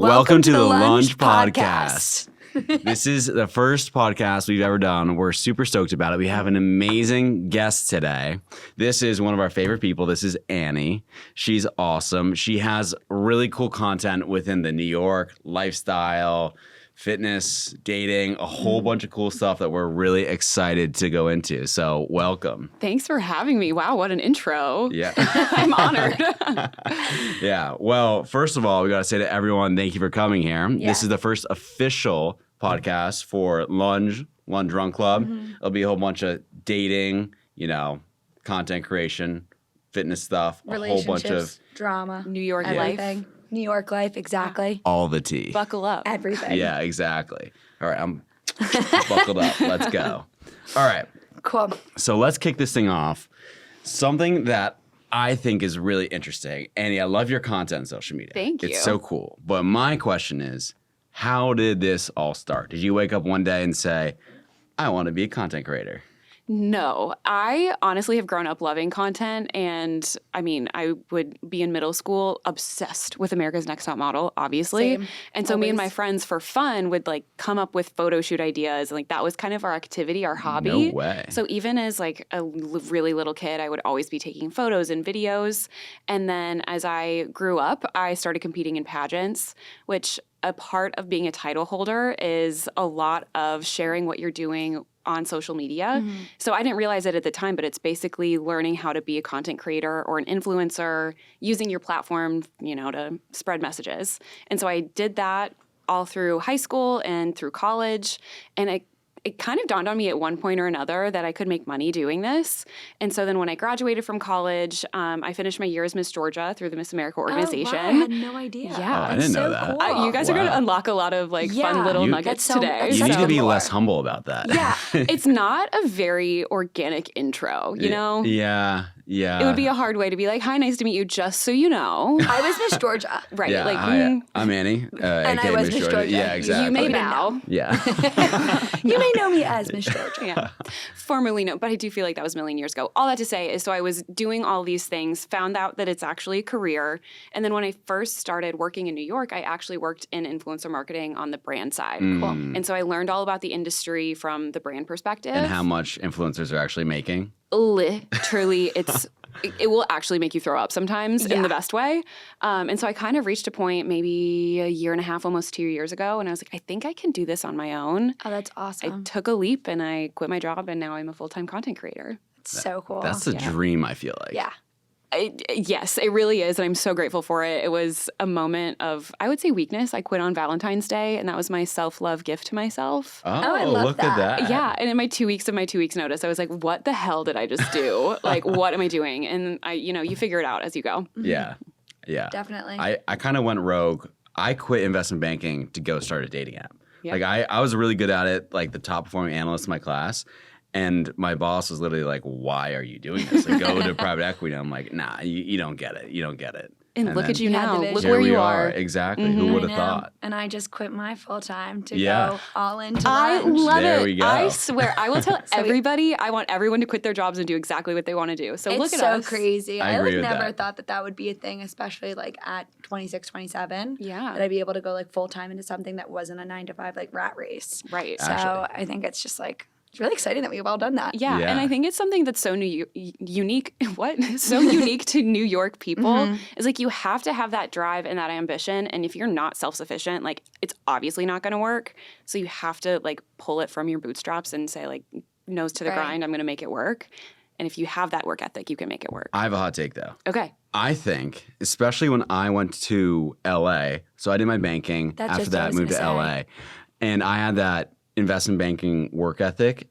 Welcome to the Lunge podcast. This is the first podcast we've ever done. We're super stoked about it. We have an amazing guest today. This is one of our favorite people. This is Annie. She's awesome. She has really cool content within the New York lifestyle, fitness, dating, a whole bunch of cool stuff that we're really excited to go into. So welcome. Thanks for having me. Wow, what an intro. Yeah. I'm honored. Yeah. Well, first of all, we got to say to everyone, thank you for coming here. Yeah. This is the first official podcast for Lunge Run Club. It'll be a whole bunch of dating, content creation, fitness stuff, a whole bunch of drama, New York everything. life. New York life, exactly. all the tea. Buckle up. Everything. Yeah, exactly. All right, I'm buckled up. Let's go. All right. Cool. So let's kick this thing off. Something that I think is really interesting. Annie, I love your content on social media. Thank you. It's so cool. But my question is, how did this all start? Did you wake up one day and say, I want to be a content creator? No, I honestly have grown up loving content. And I would be in middle school obsessed with America's Next Top Model, obviously. Same. And so me and Always. my friends for fun would come up with photo shoot ideas. And that was kind of our activity, our hobby. No way. So even as really little kid, I would always be taking photos and videos. And then as I grew up, I started competing in pageants, which a part of being a title holder is a lot of sharing what you're doing on social media. So I didn't realize it at the time, but it's basically learning how to be a content creator or an influencer, using your platform, to spread messages. And so I did that all through high school and through college. And it kind of dawned on me at one point or another that I could make money doing this. And so then when I graduated from college, I finished my year as Miss Georgia through the Miss America organization. Oh, wow. I had no idea. Yeah. I didn't know that. Cool. You guys are going to unlock a lot of fun little nuggets that's so- today. that's You need so to be cool. less humble about that. Yeah. It's not a very organic intro, you know? Yeah. It would be a hard way to be like, hi, nice to meet you, just so you know. I was Miss Georgia. Right. Yeah, like, hi, I'm Annie. And I aka was Miss Georgia. Yeah, exactly. you may didn't bow. Yeah. You may know me as Miss Georgia. Yeah. Formerly no, but I do feel like that was a million years ago. All that to say is, so I was doing all these things, found out that it's actually a career. And then when I first started working in New York, I actually worked in influencer marketing on the brand side. Cool. And so I learned all about the industry from the brand perspective. And how much influencers are actually making? Literally, it will actually make you throw up sometimes in the best way. And so I kind of reached a point maybe a year and a half, almost 2 years ago. And I was like, I think I can do this on my own. Oh, that's I awesome. took a leap and I quit my job and now I'm a full-time content creator. It's so cool. That's the dream, I feel like. Yeah. Yes, it really is. And I'm so grateful for it. It was a moment of, I would say, weakness. I quit on Valentine's Day and that was my self-love gift to myself. Oh, I love look at that. that. Yeah. And in my 2 weeks of my 2 weeks notice, I was like, what the hell did I just do? What am I doing? And you figure it out as you go. Yeah. Yeah. Definitely. I kind of went rogue. I quit investment banking to go start a dating app. Yeah. I was really good at it, like the top performing analyst in my class. And my boss was literally like, why are you doing this? Like, go to private equity. I'm like, nah, you don't get it. You don't get it. And look then at you You had now. the vision. Look here where we you are. Exactly. Who would have I know. thought? And I just quit my full time to Yeah. go all into I lunch. love There it. we go. I swear. I will tell So we- everybody, I want everyone to quit their jobs and do exactly what they want to do. So It's look at so us. crazy. I I agree with never that. thought that would be a thing, especially at 26, 27. Yeah. That I'd be able to go full time into something that wasn't a 9 to 5 rat race. Right. So Actually. I think it's just it's really exciting that we've all done that. Yeah, Yeah. and I think it's something that's so unique. What? So unique to New York people is you have to have that drive and that ambition. And if you're not self-sufficient, it's obviously not going to work. So you have to pull it from your bootstraps and say nose to the Right. grind. I'm going to make it work. And if you have that work ethic, you can make it work. I have a hot take though. Okay. I think, especially when I went to LA, so I did my banking. That's After just what I that, was moved to gonna LA. And I had that investment banking work ethic.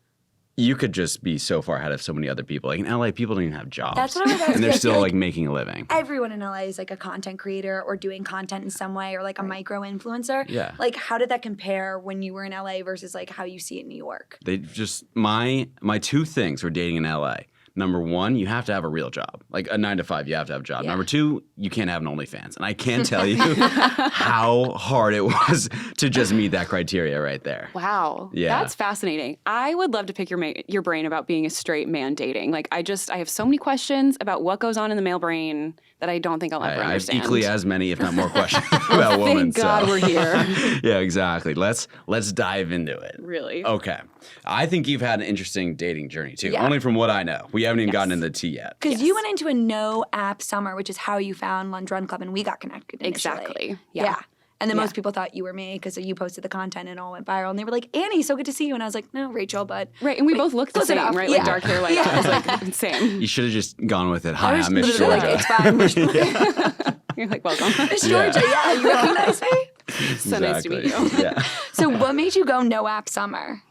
You could just be so far ahead of so many other people. In LA, people don't even have jobs. That's what I was asking. And they're I feel still like making a living. Everyone in LA is a content creator or doing content in some way or a micro influencer. Yeah. How did that compare when you were in LA versus how you see it in New York? They just my two things were dating in LA. number one, you have to have a real job. Like a 9 to 5, you have to have a job. Yeah. Number two, you can't have an OnlyFans. And I can't tell you how hard it was to just meet that criteria right there. Wow. Yeah. That's fascinating. I would love to pick your brain about being a straight man dating. Like, I have so many questions about what goes on in the male brain that I don't think I'll ever I have understand. equally as many, if not more, questions about women. Thank God we're here. Yeah, exactly. Let's dive into it. Really? Okay. I think you've had an interesting dating journey too. Yeah. Only from what I know. We haven't even gotten into the tea yet. Because you went into a no app summer, which is how you found Lunge Run Club, and we got connected initially. Exactly. Yeah. And then Yeah. most people thought you were me because you posted the content and it all went viral. And they were like, Annie, so good to see you. And I was like, no, Rachel, but. Right. And we both looked the close same, enough. right? Yeah. Like dark hair, light hair. It was like same. You should have just gone with it. Hi, I was I'm Miss literally Georgia. like, it's fine. You're like, welcome. Miss Georgia, yeah, you recognize me? So nice to meet you. Yeah. So what made you go no app summer?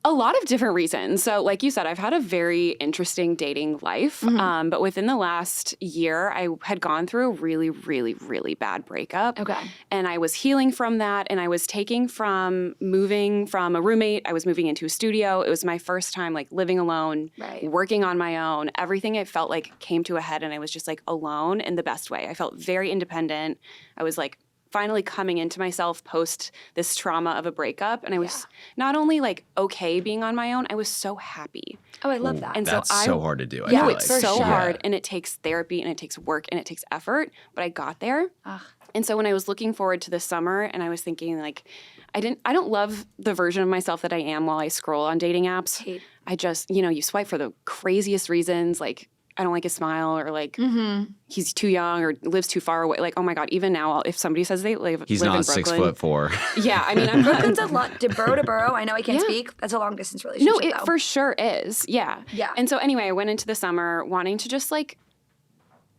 A lot of different reasons. So, like you said, I've had a very interesting dating life. But within the last year, I had gone through a really, really, really bad breakup. Okay. And I was healing from that. And I was taking from moving from a roommate. I was moving into a studio. It was my first time like living alone, Right. working on my own. Everything it felt like came to a head. And I was just like alone in the best way. I felt very independent. I was like finally coming into myself post this trauma of a breakup. And I was not only like okay being on my own, I was so happy. Oh, I love that. And That's so so hard to do. I Yeah, feel it's like. so sure. hard and it takes therapy and it takes work and it takes effort, but I got there. Ugh. And so when I was looking forward to the summer and I was thinking like I don't love the version of myself that I am while I scroll on dating apps. Hate. I just, you swipe for the craziest reasons, like I don't like his smile or like he's too young or lives too far away. Like, oh my God, even now, if somebody says they live He's in not Brooklyn. 6'4". Yeah, I mean, I'm not. Brooklyn's a lot, to borough to borough. I know I can't Yeah. speak. That's a long distance relationship, No, it though. for sure is. Yeah. Yeah. And so anyway, I went into the summer wanting to just like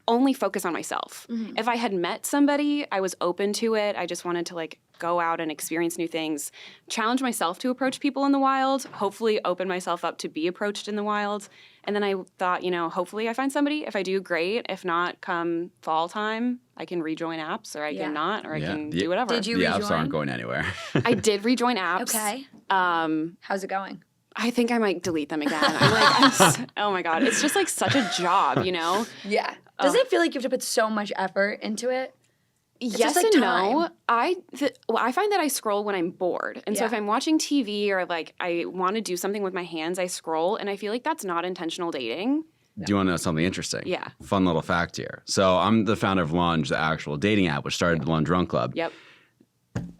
only focus on myself. If I had met somebody, I was open to it. I just wanted to like go out and experience new things, challenge myself to approach people in the wild, hopefully open myself up to be approached in the wild. And then I thought, hopefully I find somebody. If I do, great. If not, come fall time, I can rejoin apps or I Yeah. can not, or I Yeah. can do whatever. Did you The apps rejoin? aren't going anywhere. I did rejoin apps. Okay. How's it going? I think I might delete them again. Oh my God. It's just like such a job, Yeah. Doesn't it feel like you have to put so much effort into it? Yes just, like, and time. no. I find that I scroll when I'm bored. And so Yeah. if I'm watching TV or like I want to do something with my hands, I scroll and I feel like that's not intentional dating. Do you want to know something interesting? Yeah. Fun little fact here. So I'm the founder of Lunge, the actual dating app, which started the Lunge Run Club. Yep.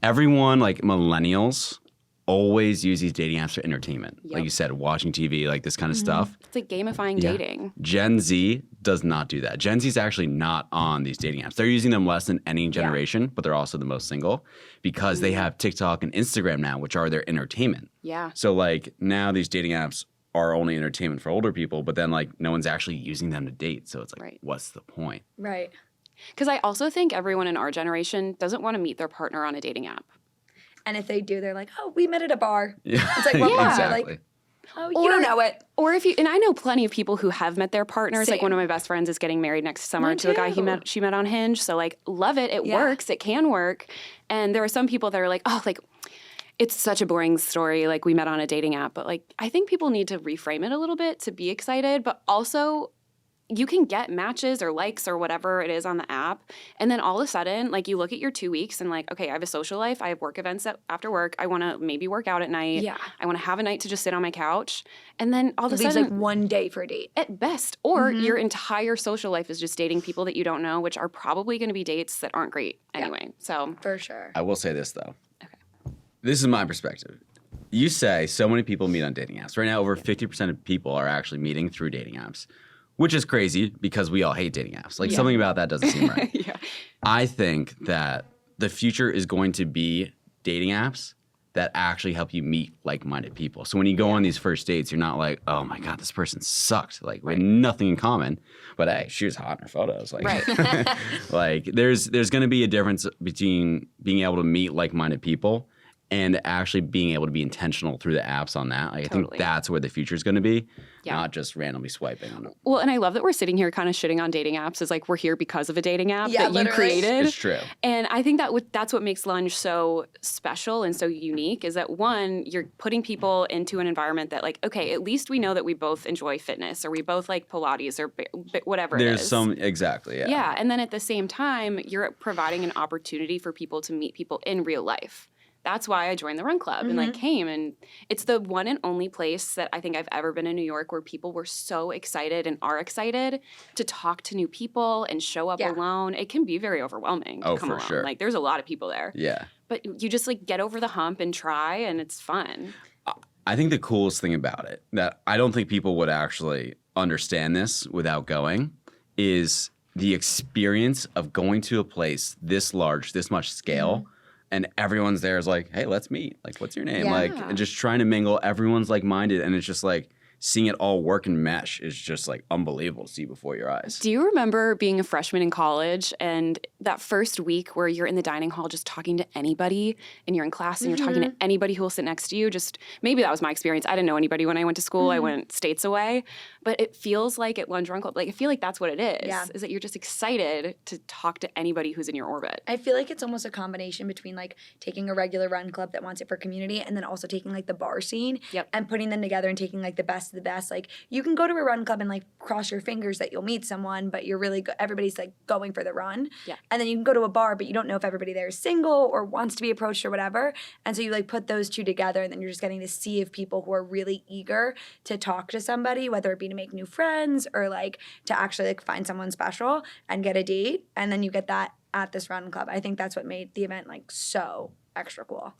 Everyone, like millennials, always use these dating apps for entertainment. Yep. Like you said, watching TV, like this kind of stuff. It's like gamifying Yeah. dating. Gen Z does not do that. Gen Z is actually not on these dating apps. They're using them less than any generation, but they're also the most single because they have TikTok and Instagram now, which are their entertainment. Yeah. So like now these dating apps are only entertainment for older people, but then like no one's actually using them to date. So it's like, Right. what's the point? Right. Because I also think everyone in our generation doesn't want to meet their partner on a dating app. And if they do, they're like, oh, we met at a bar. Yeah, It's like, what bar? exactly. Like, oh, you don't know it. Or if you, and I know plenty of people who have met their partners. Like Same. one of my best friends is getting married next summer Me to a guy too. she met on Hinge. So like, love it. It Yeah. works. It can work. And there are some people that are like, oh, like it's such a boring story. Like we met on a dating app, but like I think people need to reframe it a little bit to be excited, but also you can get matches or likes or whatever it is on the app. And then all of a sudden, like you look at your 2 weeks and like, okay, I have a social life. I have work events after work. I want to maybe work out at night. Yeah. I want to have a night to just sit on my couch. And then all of a It leaves sudden, like one day for a date. at best, or your entire social life is just dating people that you don't know, which are probably going to be dates that aren't great anyway. So For sure. I will say this though. Okay. This is my perspective. You say so many people meet on dating apps. Right now, over 50% of people are actually meeting through dating apps, which is crazy because we all hate dating apps. Like something about that doesn't seem right. yeah. I think that the future is going to be dating apps that actually help you meet like-minded people. So when you go on these first dates, you're not like, oh my God, this person sucked. Like we had nothing in common, but hey, she was hot in her photos. Like, like there's going to be a difference between being able to meet like-minded people and actually being able to be intentional through the apps on that. Like, I think Totally. that's where the future is going to be, Yeah. not just randomly swiping on it. Well, and I love that we're sitting here kind of shitting on dating apps. Is like we're here because of a dating app Yeah, that you literally. created. It's true. And I think that that's what makes Lunge so special and so unique is that one, you're putting people into an environment that like, okay, at least we know that we both enjoy fitness or we both like Pilates or whatever it There's is. some, exactly, yeah. Yeah. And then at the same time, you're providing an opportunity for people to meet people in real life. That's why I joined the Run Club and like came. And it's the one and only place that I think I've ever been in New York where people were so excited and are excited to talk to new people and show up alone. It can be very overwhelming to come for alone. sure. Like there's a lot of people there. Yeah. But you just like get over the hump and try and it's fun. I think the coolest thing about it that I don't think people would actually understand this without going is the experience of going to a place this large, this much scale, and everyone's there is like, hey, let's meet. Like, what's your name? Yeah. Like, and just trying to mingle. Everyone's like-minded, and it's just like seeing it all work and mesh is just like unbelievable to see before your eyes. Do you remember being a freshman in college and that first week where you're in the dining hall just talking to anybody and you're in class and you're talking to anybody who will sit next to you? Just maybe that was my experience. I didn't know anybody when I went to school. I went states away. But it feels like at Lunge Run Club, like I feel like that's what it is, is that you're just excited to talk to anybody who's in your orbit. I feel like it's almost a combination between like taking a regular run club that wants it for community and then also taking like the bar scene and putting them together and taking like the best of the best. Like you can go to a run club and like cross your fingers that you'll meet someone, but you're really everybody's like going for the run. Yeah. And then you can go to a bar, but you don't know if everybody there is single or wants to be approached or whatever. And so you like put those two together and then you're just getting to see if people who are really eager to talk to somebody, whether it be to make new friends or like to actually like find someone special and get a date. And then you get that at this run club. I think that's what made the event like so extra cool.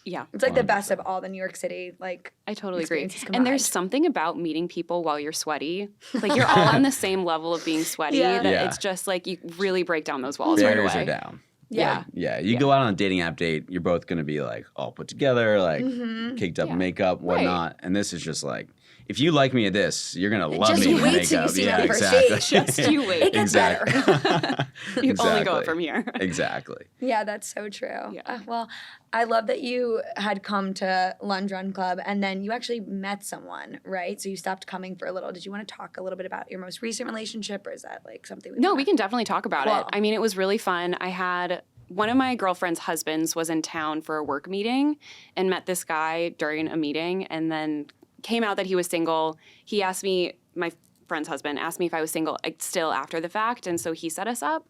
Yeah. It's like the best of all the New York City like I totally agree. experiences And there's combined. something about meeting people while you're sweaty. Like you're all on the same level of being sweaty that it's just like you really break down those walls right Barriers away. are down. Yeah. Yeah, you go out on a dating app date, you're both going to be like all put together, like caked up in makeup, whatnot. And this is just like, if you like me at this, you're going to love Just me in wait till you makeup. see me Yeah, on the first exactly. date. Just you wait. It gets better. You only go up from here. Exactly. Yeah, that's so true. Yeah. Well, I love that you had come to Lunge Run Club and then you actually met someone, right? So you stopped coming for a little. Did you want to talk a little bit about your most recent relationship or is that like something No, we can definitely talk about Cool. it. I mean, it was really fun. I had one of my girlfriend's husbands was in town for a work meeting and met this guy during a meeting and then came out that he was single. He asked me, my friend's husband asked me if I was single still after the fact. And so he set us up.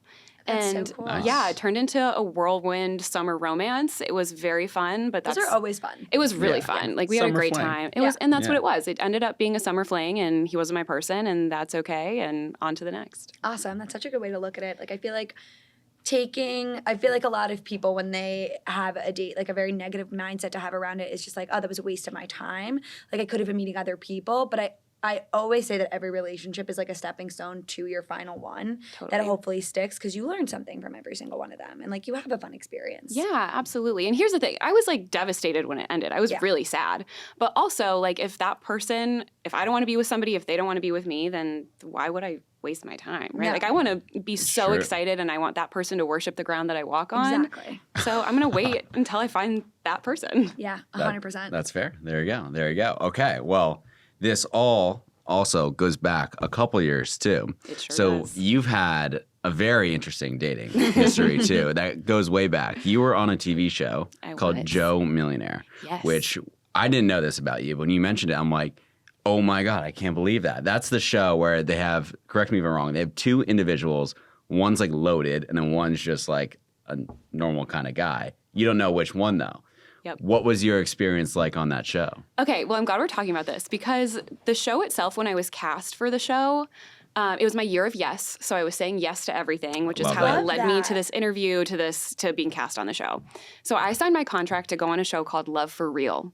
That's so And cool. Nice. yeah, it turned into a whirlwind summer romance. It was very fun, but Those that's are always fun. it was really Yeah. fun. Like we had a Summer great fling. time. It was, and that's Yeah. what it was. It ended up being a summer fling, and he wasn't my person, and that's okay. And on to the next. Awesome. That's such a good way to look at it. Like I feel like a lot of people when they have a date, like a very negative mindset to have around it is just like, oh, that was a waste of my time. Like I could have been meeting other people. But I always say that every relationship is like a stepping stone to your final one that Totally. hopefully sticks because you learn something from every single one of them and like you have a fun experience. Yeah, absolutely. And here's the thing. I was like devastated when it ended. I was really sad. But also like if I don't want to be with somebody, if they don't want to be with me, then why would I waste my time, right? No. Like I want to be so Sure. excited and I want that person to worship the ground that I walk on. Exactly. So I'm going to wait until I find that person. Yeah, That- 100%. That's fair. There you go. There you go. Okay. Well, this all also goes back a couple years too. It sure So does. you've had a very interesting dating history too. That goes way back. You were on a TV show I called was. Joe Millionaire, Yes. which I didn't know this about you. But when you mentioned it, I'm like, oh my God, I can't believe that. That's the show where they have, correct me if I'm wrong, they have two individuals. One's like loaded and then one's just like a normal kind of guy. You don't know which one though. Yep. What was your experience like on that show? Okay, well, I'm glad we're talking about this because the show itself, when I was cast for the show, it was my year of yes. So I was saying yes to everything, which is Love how that. it led me Love to that. this interview, to being cast on the show. So I signed my contract to go on a show called Love for Real.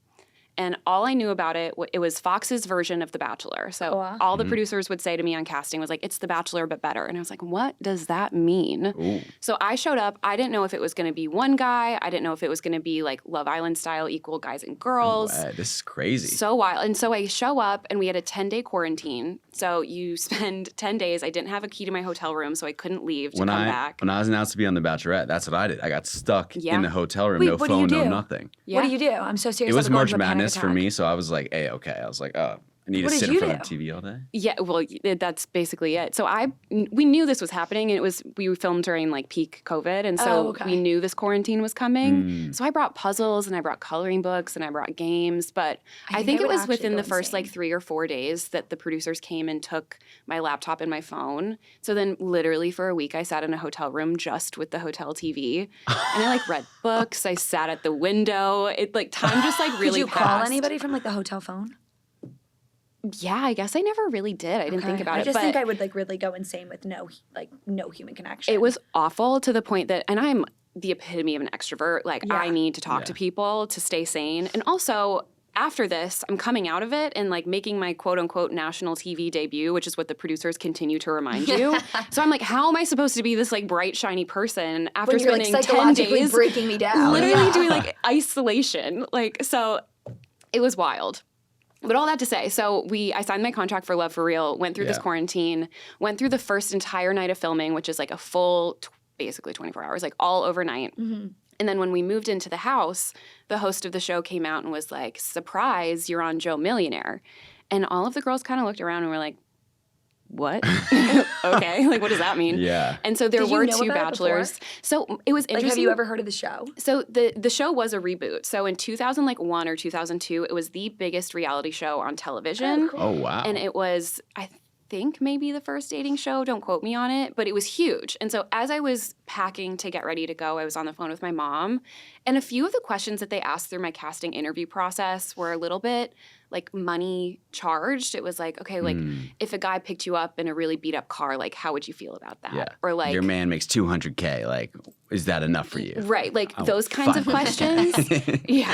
And all I knew about it, it was Fox's version of The Bachelor. So Wow. all the producers would say to me on casting was like, it's The Bachelor, but better. And I was like, what does that mean? Ooh. So I showed up. I didn't know if it was going to be one guy. I didn't know if it was going to be like Love Island style, equal guys and girls. Wow, this is crazy. So wild. And so I show up and we had a 10-day quarantine. So you spend 10 days. I didn't have a key to my hotel room, so I couldn't leave to come back. When I was announced to be on The Bachelorette, that's what I did. I got stuck in the hotel room, Wait, no what do you phone, no do? nothing. Yeah. What do you do? I'm so serious. It was I'm going March to a panic Madness for attack. me, so I was like, hey, okay. I was like, oh, I need What to did sit in you front of do? TV all day. Yeah, well, that's basically it. So we knew this was happening, and we filmed during like peak COVID, and so we knew this quarantine was coming. So I brought puzzles, and I brought coloring books, and I brought games. But I think it was within the first like 3 or 4 days that the producers came and took my laptop and my phone. So then, literally for a week, I sat in a hotel room just with the hotel TV, and I like read books. I sat at the window. It like time just like really Did you passed. call anybody from like the hotel phone? Yeah, I guess I never really did. I didn't think about it. I just but think I would like really go insane with no human connection. it was awful to the point that, and I'm the epitome of an extrovert. Like I need to talk to people to stay sane. And also after this, I'm coming out of it and like making my quote unquote national TV debut, which is what the producers continue to remind you. So I'm like, how am I supposed to be this like bright, shiny person after when you're spending like 10 psychologically days breaking me down. literally doing like isolation? Like, so it was wild. But all that to say, so I signed my contract for Love for Real, went through this quarantine, went through the first entire night of filming, which is like a full, basically 24 hours, like all overnight. Mm-hmm. And then when we moved into the house, the host of the show came out and was like, surprise, you're on Joe Millionaire. And all of the girls kind of looked around and were like, what? Okay, like what does that mean? Yeah. And so there Did you were know 2 about it bachelors. So it was interesting. Like, have you ever heard of the show? So the show was a reboot. So in 2001 or 2002, it was the biggest reality show on television. Oh, wow. And it was, I think, maybe the first dating show. Don't quote me on it, but it was huge. And so as I was packing to get ready to go, I was on the phone with my mom. And a few of the questions that they asked through my casting interview process were a little bit like money charged. It was like, okay, like if a guy picked you up in a really beat up car, like how would you feel about that? Yeah. Or like your man makes $200K. Like, is that enough for you? right, like those kinds of 500. questions. Yeah.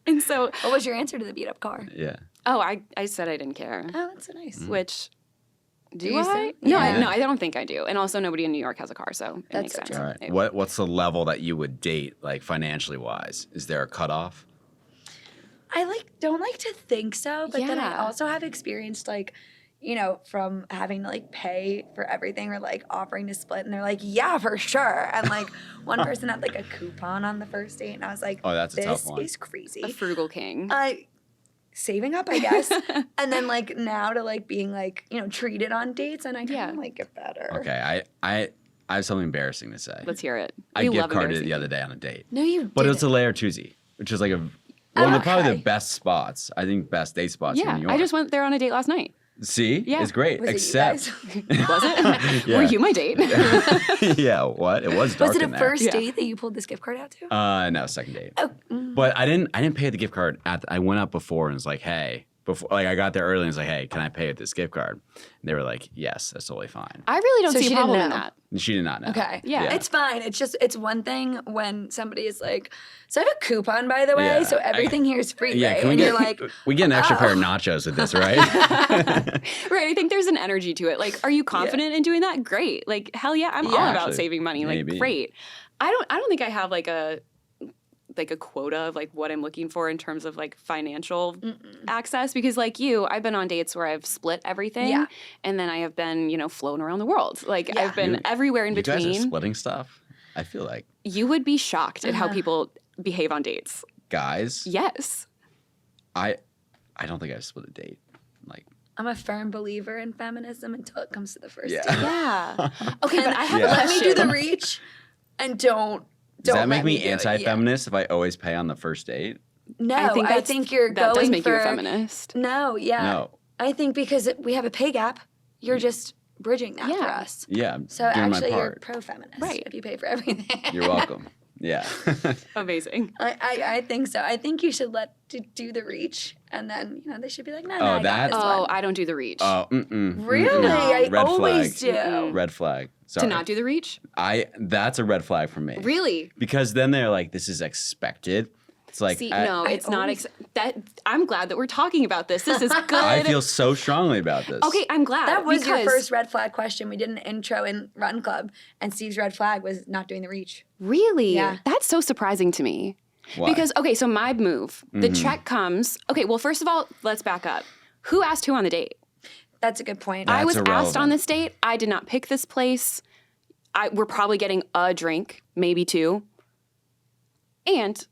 And so, What was your answer to the beat up car? Yeah. I said I didn't care. Oh, that's so nice. Which do you I? say? No, Yeah. no, I don't think I do. And also, nobody in New York has a car, so it makes so sense. true. All right. What's the level that you would date, like financially wise? Is there a cutoff? I don't like to think so, but then I Yeah. also have experienced from having to like pay for everything or like offering to split, and they're like, yeah, for sure. And like one person had like a coupon on the first date, and I was like, Oh, that's a tough this one. is crazy. A frugal king. Saving up, I guess. And then like now to like being like, treated on dates, and I kind of like it better. Okay. I have something embarrassing to say. Let's hear it. I We gift love carded it embarrassing the other day on a date. No, you But didn't. it's a Layer Tuesday, which is like one of probably Okay. the best spots. I think best date spots in Yeah, New York. I just went there on a date last night. See? Yeah. It's great. Was it you Except guys? Was it? Yeah. Were you my date? yeah, what? It was dark Was it a in there. first Yeah. date that you pulled this gift card out to? No, second date. Oh, But I didn't pay the gift card I went up before and was like, hey, I got there early and was like, hey, can I pay with this gift card? And they were like, yes, that's totally fine. I really don't So see she a didn't problem in know. that. And she did not know. okay. Yeah. It's fine. It's one thing when somebody is like, so I have a coupon, by the way, Yeah. so everything here is free, Yeah, right? can we And get you're like, we get an extra oh. pair of nachos with this, right? Right. I think there's an energy to it. Like, are you confident in doing that? Great. Like, hell yeah, I'm all about actually, saving money. Like, maybe. great. I don't think I have like a quota of like what I'm looking for in terms of like financial access, because like you, I've been on dates where I've split everything, Yeah. and then I have been, flown around the world. Like Yeah. I've been everywhere in You guys are between. splitting stuff. I feel like You would be shocked at how people behave on dates. guys. Yes. I don't think I've split a date. Like I'm a firm believer in feminism until it comes to the first date. Yeah. Okay, but I have Yeah. a Let me question. do the reach and don't does that let make me do it. anti-feminist if I always pay on the first date? No, I think you're that going does make for you a feminist. No, yeah. No. I think because we have a pay gap, you're just bridging that for Yeah. us. Yeah. I'm So doing actually, my you're part. pro-feminist, Right. if you pay for everything. You're welcome. Yeah. Amazing. I think so. I think you should do the reach, and then they should be like, no, Oh, no, I got that- this Oh, one. I don't do the reach. Really? I Red always flag. do. Red flag. Sorry. To not do the reach? That's a red flag for me. Really? Because then they're like, this is expected. It's like See, no, it's not. always- I'm glad that we're talking about this. This is good. I feel so strongly about this. Okay, I'm glad. That was your because- first red flag question. We did an intro in Run Club, and Steve's red flag was not doing the reach. Really? Yeah. That's so surprising to me. Why? Because, okay, so my move, the check comes. Okay, well, first of all, let's back up. Who asked who on the date? That's a good point. I That's was asked irrelevant. on this date. I did not pick this place. We're probably getting a drink, maybe two. And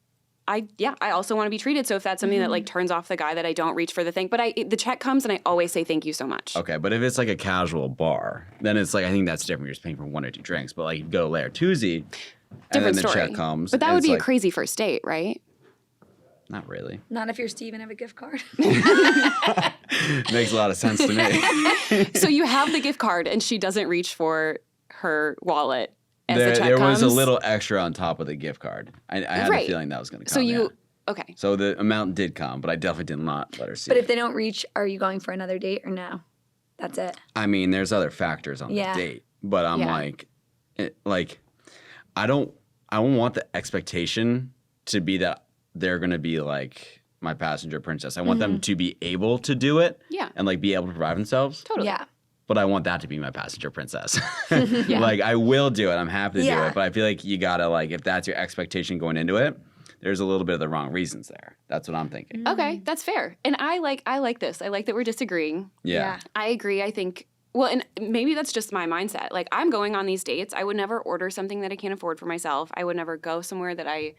I also want to be treated. So if that's something that like turns off the guy that I don't reach for the thing, but the check comes and I always say thank you so much. Okay, but if it's like a casual bar, then it's like I think that's different. You're just paying for 1 or 2 drinks. But like you go later Tuesy, and then Different the story. check comes. But that and would it's be like, a crazy first date, right? Not really. Not if you're Steve and have a gift card. Makes a lot of sense to me. So you have the gift card and she doesn't reach for her wallet as the check There comes. was a little extra on top of the gift card. I had a Right. feeling that was going to come. So you yeah. okay. So the amount did come, but I definitely did not let her see But it. if they don't reach, are you going for another date or no? That's it. I mean, there's other factors on Yeah. the date, but I'm Yeah. I don't want the expectation to be that they're going to be like my passenger princess. I want them to be able to do it Yeah. and like be able to provide themselves. Totally. Yeah. But I want that to be my passenger princess. Yeah. Like I will do it. I'm happy to do Yeah. it. But I feel like you gotta like if that's your expectation going into it, there's a little bit of the wrong reasons there. That's what I'm thinking. Okay, that's fair. And I like this. I like that we're disagreeing. Yeah. I agree. I think well, and maybe that's just my mindset. Like I'm going on these dates. I would never order something that I can't afford for myself. I would never go somewhere that I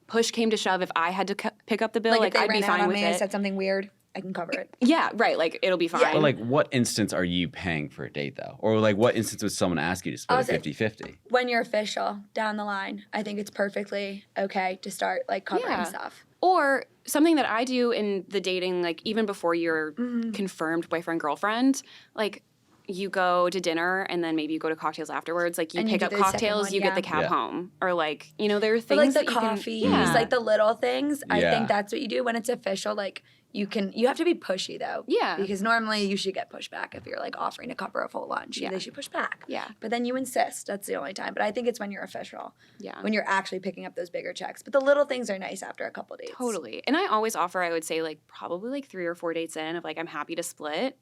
push came to shove if I had to pick up the bill. Like if they I'd be ran out fine on with me, I it. said something weird, I can cover it. Yeah, right. Like it'll be fine. Yeah. But like what instance are you paying for a date though? Or like what instance would someone ask you to split I'll it say- 50-50? When you're official down the line, I think it's perfectly okay to start like covering Yeah. stuff. Or something that I do in the dating, like even before you're confirmed boyfriend, girlfriend, like you go to dinner and then maybe you go to cocktails afterwards. Like you And you pick do up the second cocktails, one, you get the yeah. cab Yeah. home. Or like, you know, there are But like things the that you can- coffees, yeah. like the little things, I Yeah. think that's what you do when it's official. Like you have to be pushy though. Yeah. Because normally you should get pushed back if you're like offering to cover a full lunch. Yeah. They should push back. Yeah. But then you insist. That's the only time. But I think it's when you're official. Yeah. When you're actually picking up those bigger checks. But the little things are nice after a couple dates. Totally. And I always offer, I would say, like probably like 3 or 4 dates in of like, I'm happy to split.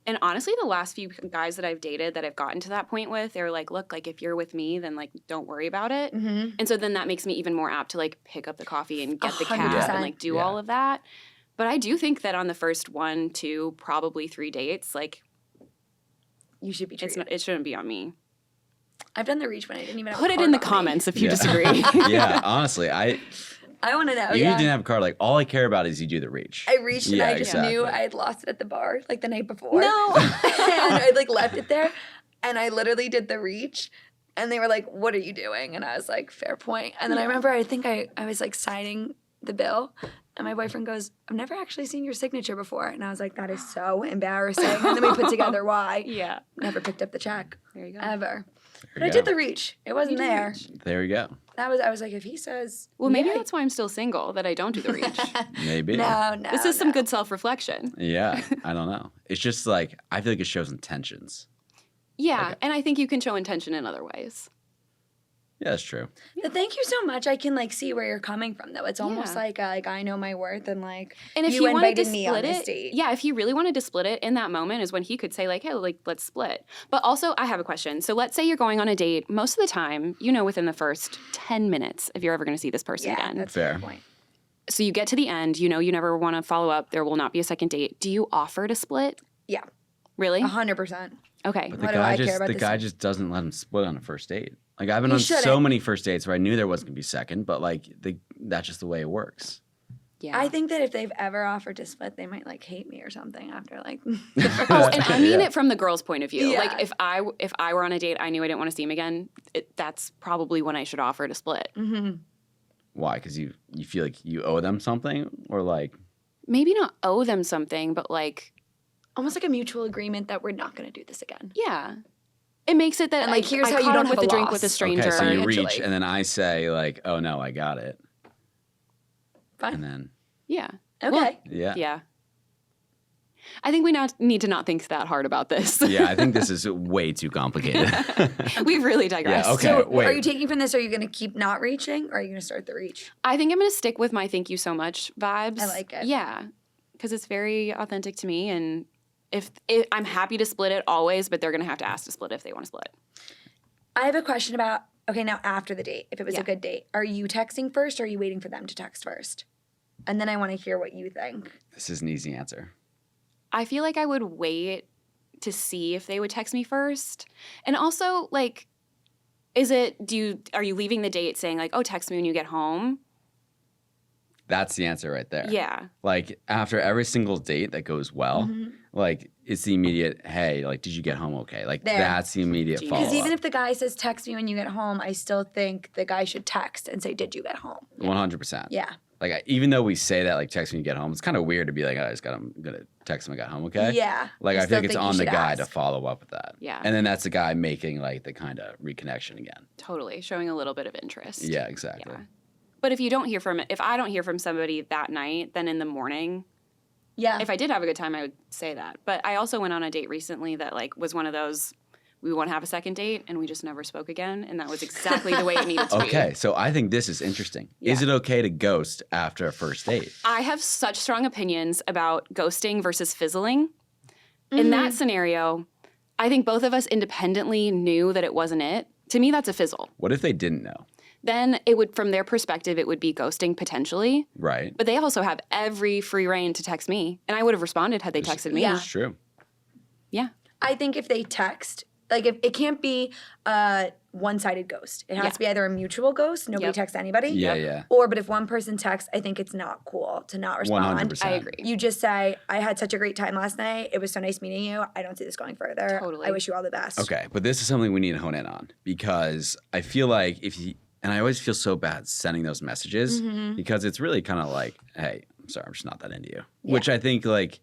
And honestly, the last few guys that I've dated that I've gotten to that point with, they're like, look, like if you're with me, then like don't worry about it. Mm-hmm. And so then that makes me even more apt to like pick up the coffee and get the cab 100%. and like do Yeah. all of that. But I do think that on the first 1, 2, probably 3 dates, like You should be treated. it shouldn't be on me. I've done the reach when I didn't even have Put a it card in the on me. comments if you Yeah. disagree. Yeah, honestly, I I want to know. you yeah. didn't have a card. Like all I care about is you do the reach. I reached and Yeah, I just exactly. knew I had lost it at the bar like the night before. No. And I like left it there and I literally did the reach and they were like, "What are you doing?" And I was like, "Fair point." And then I remember I think I was like signing the bill and my boyfriend goes, "I've never actually seen your signature before." And I was like, "That is so embarrassing." And then we put together why. Yeah. Never picked up the check There you go. ever. But There I you did go. the reach. It wasn't You did the there. reach. There you go. I was like, if he says, Well, maybe yeah, that's why I'm still single, that I don't do the reach. Maybe. no. This is some no. good self-reflection. Yeah, I don't know. It's just like I feel like it shows intentions. Yeah, Okay. and I think you can show intention in other ways. Yeah, that's true. But thank you so much. I can like see where you're coming from though. It's almost Yeah. like I know my worth and like And if you he wanted to invited me on split this it, date. yeah, if he really wanted to split it in that moment is when he could say like, hey, like let's split. But also, I have a question. So let's say you're going on a date. Most of the time, you know, within the first 10 minutes, if you're ever going to see this person Yeah, again. that's Fair. a good point. So you get to the end. You know, you never want to follow up. There will not be a second date. Do you offer to split? Yeah, Really? 100%. Okay. But What do I care about the this guy one? just doesn't let him split on a first date. Like I've been He on so shouldn't. many first dates where I knew there wasn't gonna be second, but like that's just the way it works. Yeah. I think that if they've ever offered to split, they might like hate me or something after like. Oh, and I mean Yeah. it from the girl's point of view. Yeah. Like if I were on a date, I knew I didn't want to see him again. That's probably when I should offer to split. Mm-hmm. Why? Because you feel like you owe them something, or like Maybe not owe them something, but like, Almost like a mutual agreement that we're not going to do this again. yeah, it makes it that And, like, here's I how you caught don't up with have a a drink loss. with a stranger. okay, so you financially. reach and then I say like, oh no, I got it, Fine. and then Yeah. Okay. Well, yeah, Yeah. I think we now need to not think that hard about this. Yeah, I think this is way too complicated. We've really digressed. Yeah, okay. So wait. are you taking from this, are you going to keep not reaching or are you going to start the reach? I think I'm going to stick with my thank you so much vibes. I like it. Yeah, because it's very authentic to me. And if I'm happy to split it always, but they're going to have to ask to split it if they want to split it. I have a question about, okay, now after the date, if it was Yeah. a good date, are you texting first or are you waiting for them to text first? And then I want to hear what you think. This is an easy answer. I feel like I would wait to see if they would text me first. And also, like, are you leaving the date saying like, oh, text me when you get home? That's the answer right there. Yeah. Like after every single date that goes well, Mm-hmm. like it's the immediate, hey, like, did you get home okay? Like There. that's the immediate Genius. follow Because even up. if the guy says text me when you get home, I still think the guy should text and say, did you get home? 100%. Yeah. Like even though we say that, like text me when you get home, it's kind of weird to be like, I'm gonna text him I got home okay. Yeah. Like I feel still like it's think you on the should guy ask. to follow up with that. Yeah. And then that's the guy making like the kind of reconnection again. Totally. Showing a little bit of interest. Yeah, exactly. Yeah. But if I don't hear from somebody that night, then in the morning, Yeah. if I did have a good time, I would say that. But I also went on a date recently that like was one of those, we want to have a second date and we just never spoke again. And that was exactly the way it needed to be. Okay, so I think this is interesting. Is Yeah. it okay to ghost after a first date? I have such strong opinions about ghosting versus fizzling. In that scenario, I think both of us independently knew that it wasn't it. To me, that's a fizzle. What if they didn't know? Then it would, from their perspective, it would be ghosting potentially. Right. But they also have every free reign to text me. And I would have responded had they texted me. Yeah. It's true. Yeah. I think if they text, like if it can't be a one-sided ghost. It has Yeah. to be either a mutual ghost, nobody Yep. texts anybody. Yeah, yeah. Or, but if one person texts, I think it's not cool to not respond. 100%. I agree. You just say, I had such a great time last night. It was so nice meeting you. I don't see this going further. Totally. I wish you all the best. Okay, but this is something we need to hone in on because I feel like and I always feel so bad sending those messages because it's really kind of like, hey, I'm sorry, I'm just not that into you. Which I think like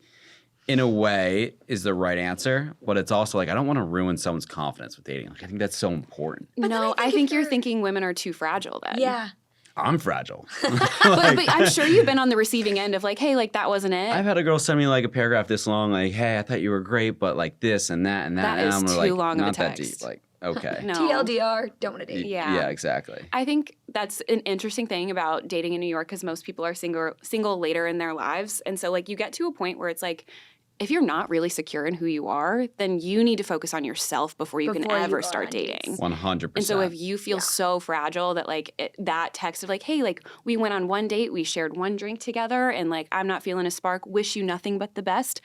in a way is the right answer, but it's also like I don't want to ruin someone's confidence with dating. Like I think that's so important. then No, I I think think if you're you're- thinking women are too fragile then. Yeah. I'm fragile. But I'm sure you've been on the receiving end of like, hey, like that wasn't it. I've had a girl send me like a paragraph this long, like, hey, I thought you were great, but like this and that and that. That and is I'm too like, long of a not that text. deep. Like, okay. No. TLDR, don't want to date. Yeah. Yeah, exactly. I think that's an interesting thing about dating in New York because most people are single later in their lives. And so like you get to a point where it's like, if you're not really secure in who you are, then you need to focus on yourself before you can Before you ever go start on dating. dates. 100%. And so if you feel so fragile that like that text of like, hey, like we went on one date, we shared one drink together and like I'm not feeling a spark, wish you nothing but the best.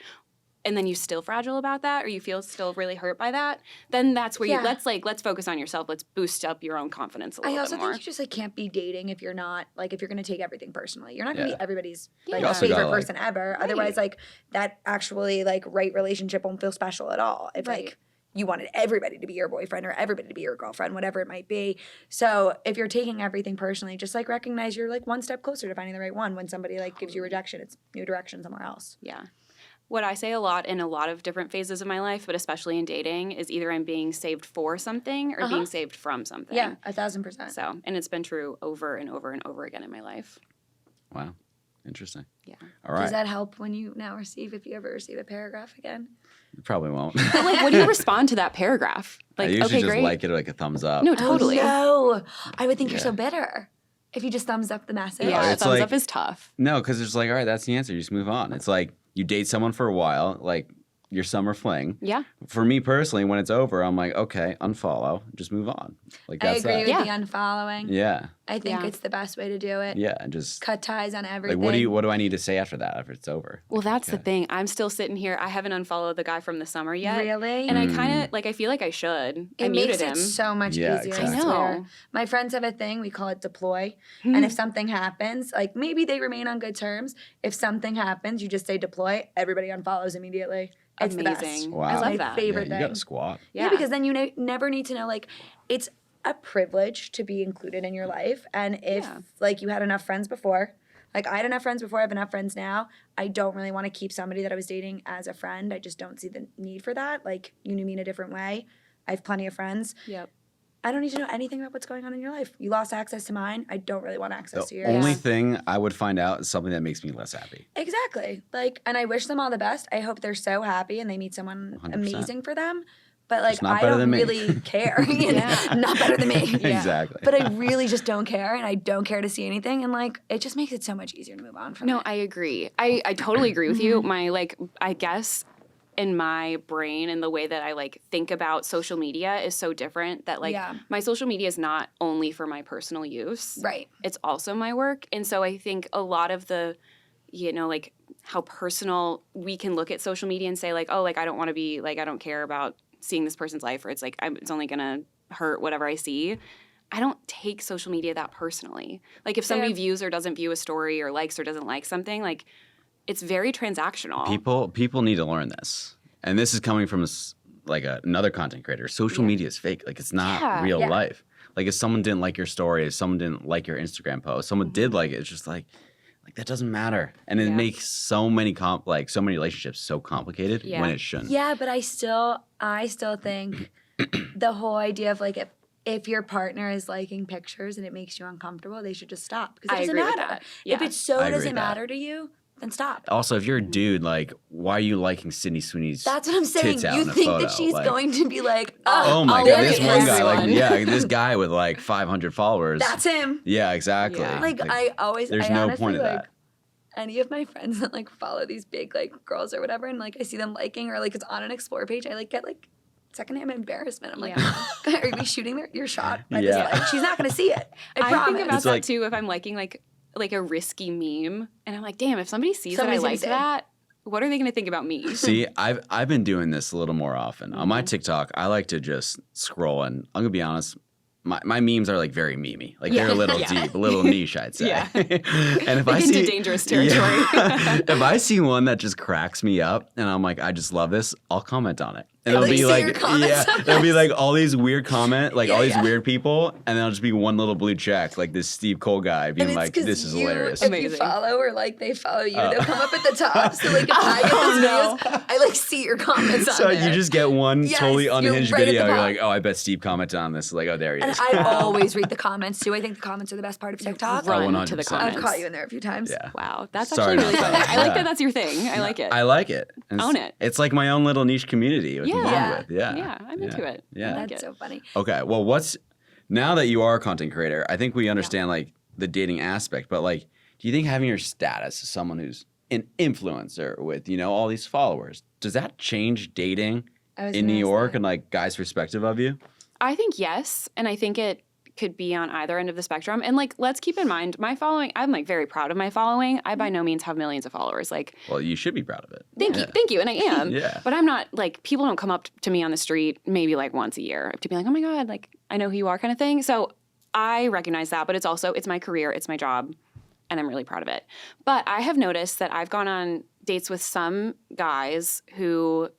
And then you're still fragile about that or you feel still really hurt by that, then that's where Yeah. let's focus on yourself. Let's boost up your own confidence a little I also bit more. think you just like can't be dating if you're not like if you're gonna take everything personally. You're not gonna Yeah. be everybody's like You also favorite gotta, like- person ever. Otherwise, like that actually like right relationship won't feel special at all. If Right. like you wanted everybody to be your boyfriend or everybody to be your girlfriend, whatever it might be. So if you're taking everything personally, just like recognize you're like one step closer to finding the right one. When somebody like gives you rejection, it's new direction somewhere else. Yeah. What I say a lot in a lot of different phases of my life, but especially in dating, is either I'm being saved for something or being saved from something. Yeah, 1,000%. So, and it's been true over and over and over again in my life. Wow. Interesting. Yeah. All right. Does that help when you now receive, if you ever receive a paragraph again? You probably won't. But like, what do you respond to that paragraph? Like, I usually okay, just great. like it or like a thumbs up. No, totally. Oh, no. I would think you're Yeah. so bitter if you just thumbs up the message. Yeah, It's thumbs like- up is tough. No, because it's like, all right, that's the answer. You just move on. It's like you date someone for a while, like your summer fling. Yeah. For me personally, when it's over, I'm like, okay, unfollow, just move on. Like I that's agree that. with Yeah. the unfollowing. Yeah, I think Yeah. it's the best way to do it. yeah, and just Cut ties on like, everything. what do I need to say after that? After it's over? Well, that's the okay. thing. I'm still sitting here. I haven't unfollowed the guy from the summer yet. Really? And I kind of, like, I feel like I should. I it muted makes him. it so much Yeah, easier. exactly. I I swear. know. My friends have a thing, we call it deploy. And if something happens, like maybe they remain on good terms. If something happens, you just say deploy, everybody unfollows immediately. It's the best. Amazing. Wow. I It's love my that. favorite Yeah, you thing. got to squat. Yeah, because then you never need to know, like, it's a privilege to be included in your life. And if, Yeah. like, you had enough friends before, like, I had enough friends before, I have enough friends now. I don't really want to keep somebody that I was dating as a friend. I just don't see the need for that. Like, you knew me in a different way. I have plenty of friends. Yep. I don't need to know anything about what's going on in your life. You lost access to mine. I don't really want access to The yours. only thing I would find out is something that makes me less happy. Exactly. Like, and I wish them all the best. I hope they're so happy and they meet someone 100%. amazing for them. But like, Just not I better don't than me. really care. Yeah. Not better than me. Yeah. Exactly. But I really just don't care, and I don't care to see anything, and like, it just makes it so much easier to move on from No, it. I agree. I totally agree with you. My I guess in my brain and the way that I like think about social media is so different that like Yeah. my social media is not only for my personal use. Right. It's also my work. And so I think a lot of the, like how personal we can look at social media and say like, oh, like I don't want to be like, I don't care about seeing this person's life, or it's like, it's only going to hurt whatever I see. I don't take social media that personally. Like if somebody views or doesn't view a story or likes or doesn't like something, like it's very transactional. People need to learn this, and this is coming from another content creator. Social media is fake. Like it's not real life. Like if someone didn't like your story, if someone didn't like your Instagram post, someone did like it. It's just like that doesn't matter, and it makes so many relationships so complicated when it shouldn't. Yeah, but I still think the whole idea of like if your partner is liking pictures and it makes you uncomfortable, they should just stop because it I doesn't agree with matter. that. Yeah. If it so I agree doesn't with that. matter to you, then stop. Also, if you're a dude, like, why are you liking Sydney Sweeney's That's what I'm saying. tits out You in a think photo? that she's Like, going to be like, oh my I'll god, look this at one guy, everyone. this guy with like 500 followers. that's him. Yeah, exactly. Yeah. Like I always, there's I no honestly, point of like, that. any of my friends that like follow these big like girls or whatever, and like I see them liking or like it's on an explore page, I like get like secondhand embarrassment. I'm like, are we shooting your shot by this Yeah. like? She's not gonna see it. I I promise. think about It's that like- too if I'm liking like a risky meme and I'm like, damn, if somebody sees Somebody's that I gonna like say. that, what are they going to think about me? See, I've been doing this a little more often. On my TikTok, I like to just scroll, and I'm gonna be honest, my memes are like very memey. Like they're a little deep, a little niche, I'd say. Yeah. And if I Into see dangerous territory. Yeah. If I see one that just cracks me up and I'm like, I just love this, I'll comment on it. And At it'll be least see your like, comments on there'll be like all these weird all these yeah. weird people, and then it'll just be one little blue check, like this Steve Cole guy being And it's like, 'cause this is you, hilarious. If you Amazing. follow or like they follow you, they'll come up at the top. So like if I get those videos, I like see your comments on So there. you just get one Yes, totally you're unhinged right at the video. You're top. like, oh, I bet Steve commented on this. Like, oh, there he And is. I always read the comments too. I think the comments are the best part of TikTok. Run 100%. to the I've comments. caught you in there a few times. Yeah. Wow, that's Sorry actually really about funny. that. I like Yeah. that that's your thing. I like it. I like it. And Own it. It's like my own little niche community with Yeah. with. Yeah. Yeah, I'm into it. Yeah. I like That's it. so funny. Okay. Well, now that you are a content creator, I think we understand like the dating aspect, but like, do you think having your status as someone who's an influencer with, all these followers, does that change dating I was in gonna New York say. and like guys' perspective of you? I think yes, and I think it could be on either end of the spectrum. And like, let's keep in mind, my following, I'm like very proud of my following. I by no means have millions of followers. Like, Well, you should be proud of it. thank you, and I am. Yeah. But I'm not like, people don't come up to me on the street maybe like once a year to be like, oh my God, like I know who you are kind of thing. So I recognize that, but it's my career, it's my job, and I'm really proud of it. But I have noticed that I've gone on dates with some guys who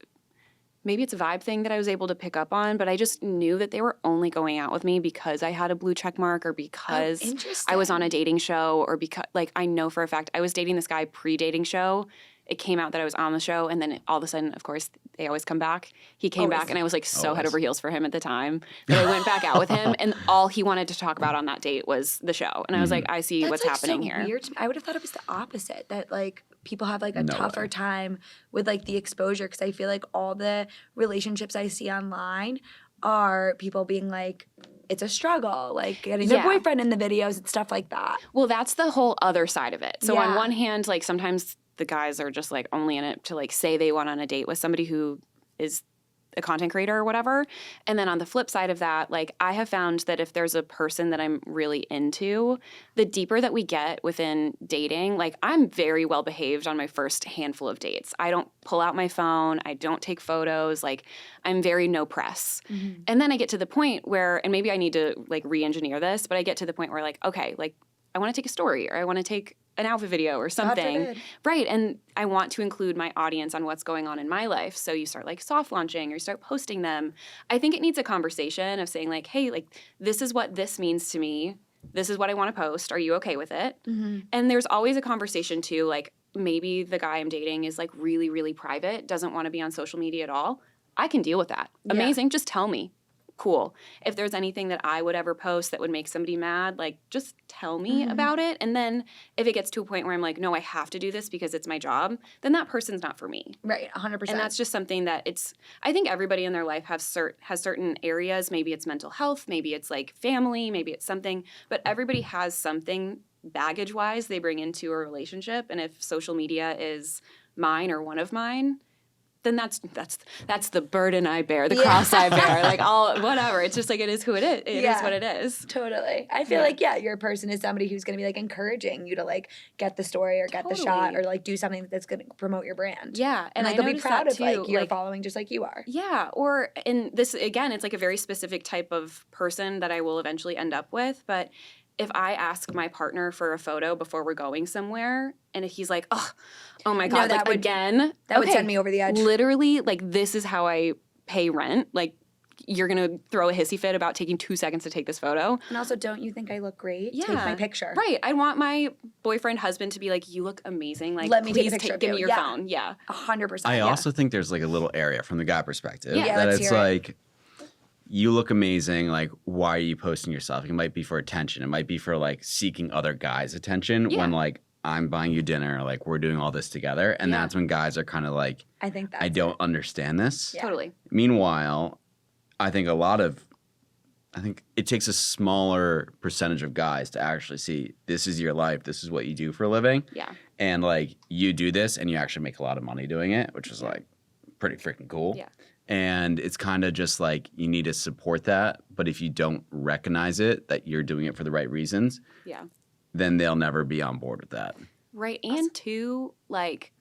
maybe it's a vibe thing that I was able to pick up on, but I just knew that they were only going out with me because I had a blue check mark or because I was on a dating show or because like I know for a fact I was dating this guy pre-dating show. It came out that I was on the show, and then all of a sudden, of course, they always come back. He came back, and I was like so head over heels for him at the time that I went back out with him, and all he wanted to talk about on that date was the show. And I was like, I see That's what's like happening so here. Weird to me. I would have thought it was the opposite. That like people have like a No tougher way. time with like the exposure because I feel like all the relationships I see online are people being like, it's a struggle, like getting their Yeah. boyfriend in the videos and stuff like that. Well, that's the whole other side of it. So on Yeah. one hand, like sometimes the guys are just like only in it to like say they went on a date with somebody who is a content creator or whatever. And then on the flip side of that, like I have found that if there's a person that I'm really into, the deeper that we get within dating, like I'm very well behaved on my first handful of dates. I don't pull out my phone. I don't take photos. Like I'm very no press. And then I get to the point where, and maybe I need to like re-engineer this, but I get to the point where like, okay, like I want to take a story or I want to take an outfit video or something. forbid. Right. And I want to include my audience on what's going on in my life. So you start like soft launching or you start posting them. I think it needs a conversation of saying like, hey, like this is what this means to me. This is what I want to post. Are you okay with it? And there's always a conversation too, like maybe the guy I'm dating is like really, really private, doesn't want to be on social media at all. I can deal with that. Yeah. Amazing. Just tell me. cool. If there's anything that I would ever post that would make somebody mad, like just tell me about it. And then if it gets to a point where I'm like, no, I have to do this because it's my job, then that person's not for me. Right, 100%. And that's just something that I think everybody in their life has certain areas. Maybe it's mental health, maybe it's like family, maybe it's something, but everybody has something baggage-wise they bring into a relationship. And if social media is mine or one of mine, then that's the burden I bear, the cross I bear, like all whatever. It's just like it is who it is. It is what it is. Totally. I feel like your person is somebody who's going to be like encouraging you to like get the story or get the shot or like do something that's going to promote your brand. Yeah, and like, they'll be proud of like your following just like you are. Yeah, or in this again, it's like a very specific type of person that I will eventually end up with, but if I ask my partner for a photo before we're going somewhere and if he's like, oh my God, that would send me over the edge. Literally, like this is how I pay rent. Like you're going to throw a hissy fit about taking 2 seconds to take this photo. And also, don't you think I look great? Yeah. Take my picture. Right. I want my boyfriend, husband to be like, you look amazing. Like, let me take a picture give me your phone. Yeah. 100%. I also think there's like a little area from the guy perspective Yeah, that let's it's hear like, you look amazing. Like, why are you posting yourself? It might be for attention. It might be for like seeking other guys' attention when like I'm buying you dinner, like we're doing all this together. And that's when guys are kind of like, I don't understand this. Yeah. Totally. Meanwhile, I think it takes a smaller percentage of guys to actually see this is your life. This is what you do for a living. Yeah. And like you do this and you actually make a lot of money doing it, which is like pretty freaking cool. Yeah. And it's kind of just like you need to support that. But if you don't recognize it, that you're doing it for the right reasons, then they'll never be on board with that. Right. And two, like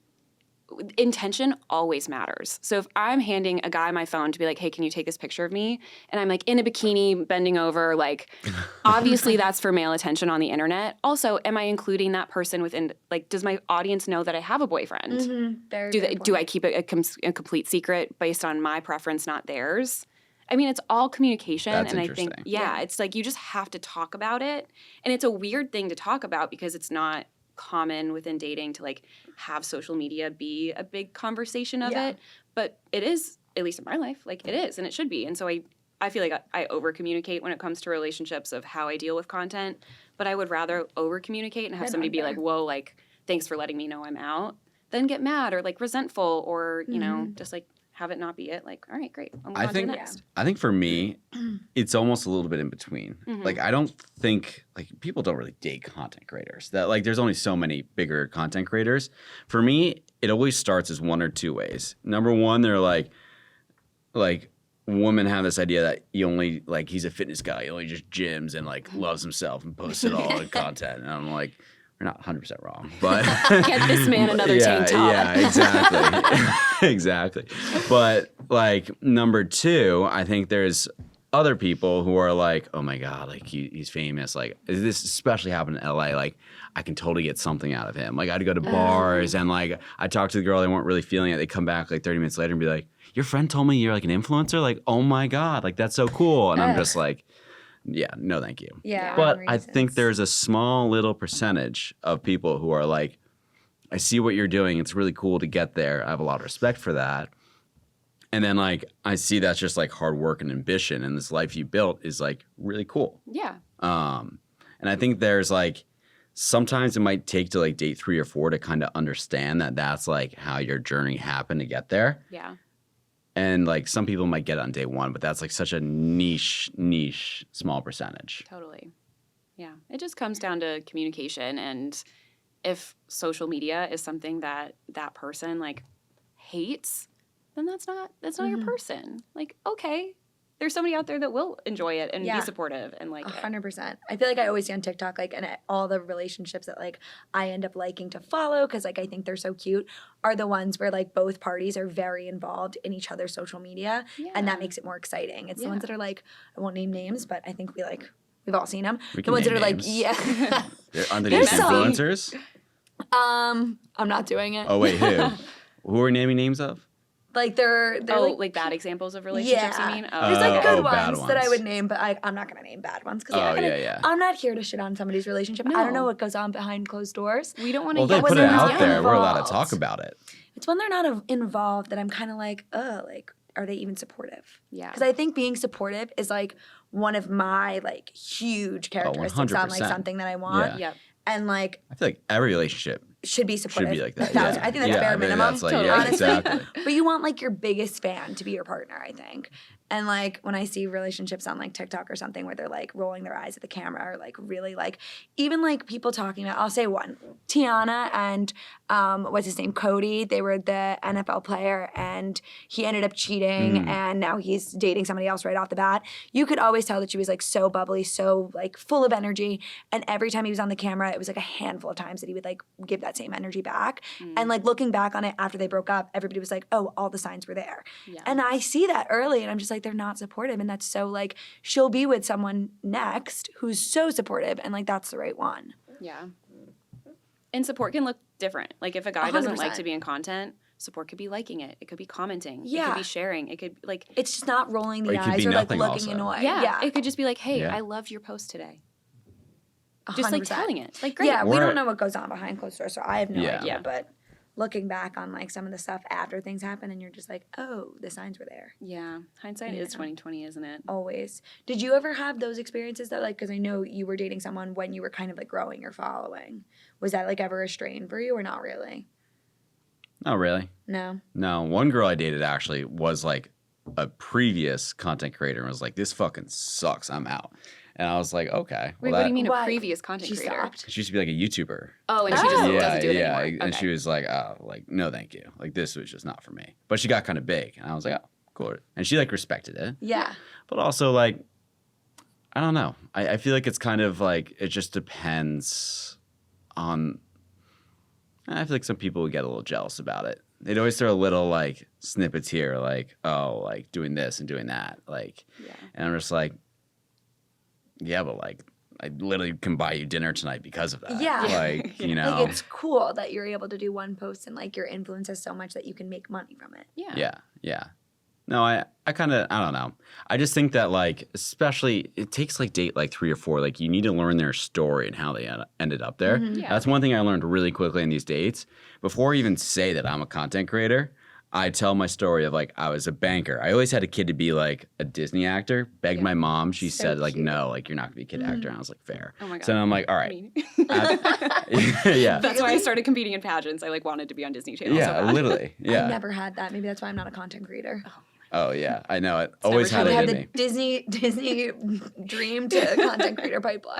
intention always matters. So if I'm handing a guy my phone to be like, hey, can you take this picture of me? And I'm like in a bikini, bending over, like obviously that's for male attention on the internet. Also, am I including that person within, like, does my audience know that I have a boyfriend? Mm-hmm. Do I keep it a complete secret based on my preference, not theirs? I mean, it's all communication. That's and I think, it's like you just have to talk about it. And it's a weird thing to talk about because it's not common within dating to like have social media be a big conversation of it, but it is, at least in my life, like it is and it should be. And so I feel like I over communicate when it comes to relationships of how I deal with content, but I would rather over communicate and have somebody be like, whoa, like thanks for letting me know I'm out, than get mad or like resentful or you know just like have it not be it. Like, all right, great. I'll move on to the next. I think for me, it's almost a little bit in between. Like, I don't think, like, people don't really date content creators. That, like, there's only so many bigger content creators. For me, it always starts as one or two ways. Number one, they're like women have this idea that he only, like, he's a fitness guy. He only just gyms and, like, loves himself and posts it all in content. And I'm like, we're not 100% wrong, but get this man another tank top. Yeah, exactly. Exactly. But like number two, I think there's other people who are like, oh my God, like he's famous. Like this especially happened in LA. Like I can totally get something out of him. Like I'd go to bars and like I talk to the girl, they weren't really feeling it. They come back like 30 minutes later and be like, your friend told me you're like an influencer? Like, oh my God, like that's so cool. And I'm just like, yeah, no, thank you. Yeah. But I think there's a small little percentage of people who are like, I see what you're doing. It's really cool to get there. I have a lot of respect for that. And then like, I see that's just like hard work and ambition. And this life you built is like really cool. Yeah. And I think there's like, sometimes it might take to like date 3 or 4 to kind of understand that that's like how your journey happened to get there. Yeah. And like some people might get it on day 1, but that's like such a niche, small percentage. Totally. Yeah. It just comes down to communication. And if social media is something that that person like hates, then that's not your person. Like, okay, there's somebody out there that will enjoy it and be supportive and like 100%. I feel like I always see on TikTok, like, and all the relationships that, like, I end up liking to follow because, like, I think they're so cute are the ones where, like, both parties are very involved in each other's social media, and that makes it more exciting. It's the ones that are, like, I won't name names, but I think we've all seen them. The ones that are, like, Aren't they just influencers? I'm not doing it. Oh, wait, who? Who are we naming names of? Like they're like bad examples of relationships. You mean? Oh. There's like good ones that I would name, but I'm not gonna name bad ones because I'm not here to shit on somebody's relationship. No. I don't know what goes on behind closed doors. We don't want to. Well, they put it out there. We're allowed to talk about it. It's when they're not involved that I'm kind of like, like are they even supportive? Yeah. Because I think being supportive is like one of my like huge characteristics on like 100%. something that I want. Yeah. Yep. And like I feel like every relationship should be supportive. should be like that. 1,000. Yeah. I think that's Yeah, bare I think minimum. that's like, Totally. yeah, honestly. exactly. But you want like your biggest fan to be your partner, I think. And like when I see relationships on like TikTok or something where they're like rolling their eyes at the camera or like really like even like people talking about, I'll say one, Tiana and what's his name, Cody. They were the NFL player and he ended up cheating and now he's dating somebody else right off the bat. You could always tell that she was like so bubbly, so like full of energy. And every time he was on the camera, it was like a handful of times that he would like give that same energy back. And like looking back on it after they broke up, everybody was like, oh, all the signs were there. Yeah. And I see that early and I'm just like, they're not supportive. And that's so like, she'll be with someone next who's so supportive and like, that's the right one. Yeah. And support can look different. Like if a guy doesn't like 100%. to be in content, support could be liking it. It could be commenting. It Yeah. could be sharing. It could like It's just not rolling Or the it could eyes be or like nothing looking also. annoyed. yeah. It could just be like, hey, Yeah. I loved your post today. Just like 100%. telling it. Like great. Yeah, we Or- don't know what goes on behind closed doors, so I have no Yeah. idea. Yeah. But looking back on like some of the stuff after things happen, and you're just like, oh, the signs were there. Yeah. Hindsight is 20/20, isn't it? Always. Did you ever have those experiences that like, because I know you were dating someone when you were kind of like growing or following. Was that like ever a strain for you or not really? Not really. No. No, one girl I dated actually was like a previous content creator and was like, this fucking sucks. I'm out. And I was like, okay. Wait, well, what do you mean Why? a previous content She creator? stopped. She used to be like a YouTuber. Oh, and she just Oh. doesn't do it anymore. And Okay. she was like, oh, like, no, thank you. Like, this was just not for me. But she got kind of big. And I was like, oh, cool. And she like respected it. Yeah. But also, like, I don't know. I feel like it's kind of like, it just depends on, I feel like some people would get a little jealous about it. They'd always throw little like snippets here, like, oh, like doing this and doing that. Like, Yeah. and I'm just like, yeah, but like, I literally can buy you dinner tonight because of that. Yeah. Like, you know. Like it's cool that you're able to do one post and like your influence is so much that you can make money from it. Yeah. Yeah, yeah. No, I kind of, I don't know. I just think that, like, especially, it takes, like, date, like, 3 or 4. Like, you need to learn their story and how they ended up there. Yeah. That's one thing I learned really quickly in these dates. Before I even say that I'm a content creator, I tell my story of, like, I was a banker. I always had a kid to be, like, a Disney actor. Begged Yeah. my mom. She So said, like, cute. no, like, you're not going to be a kid actor. And I was like, fair. Oh my God. So then I'm like, all I right. mean, Yeah. that's why I started competing in pageants. I like wanted to be on Disney Channel. so Yeah, bad. literally. I Yeah. never had that. Maybe that's why I'm not a content creator. Oh, yeah. I know it. Always never had We it had in the me. Disney dream to content creator pipeline.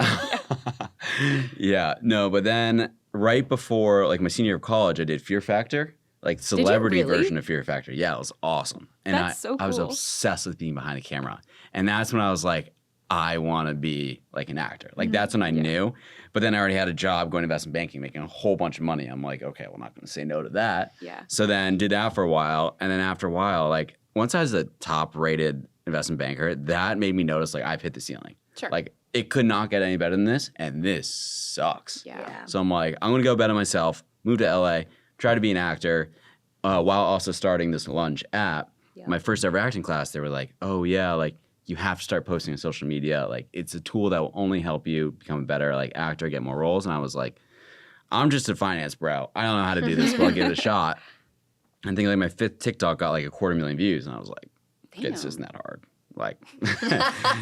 Yeah, no, but then right before like my senior year of college, I did Fear Factor, like celebrity really? version of Fear Factor. Yeah, it was awesome. And That's so I was cool. obsessed with being behind the camera. And that's when I was like, I want to be like an actor. Like that's when I knew. But then I already had a job going to investment banking, making a whole bunch of money. I'm like, okay, well, I'm not going to say no to that. Yeah. So then did that for a while. And then after a while, like once I was the top rated investment banker, that made me notice like I've hit the ceiling. Sure. Like it could not get any better than this. And this sucks. Yeah. So I'm like, I'm going to go bet on myself, move to LA, try to be an actor while also starting this Lunge app. Yeah. My first ever acting class, they were like, oh, yeah, like you have to start posting on social media. Like it's a tool that will only help you become a better like actor, get more roles. And I was like, I'm just a finance bro. I don't know how to do this, but I'll give it a shot. And I think like my fifth TikTok got like 250,000 views. And I was like, okay, this Damn. isn't that hard. Like,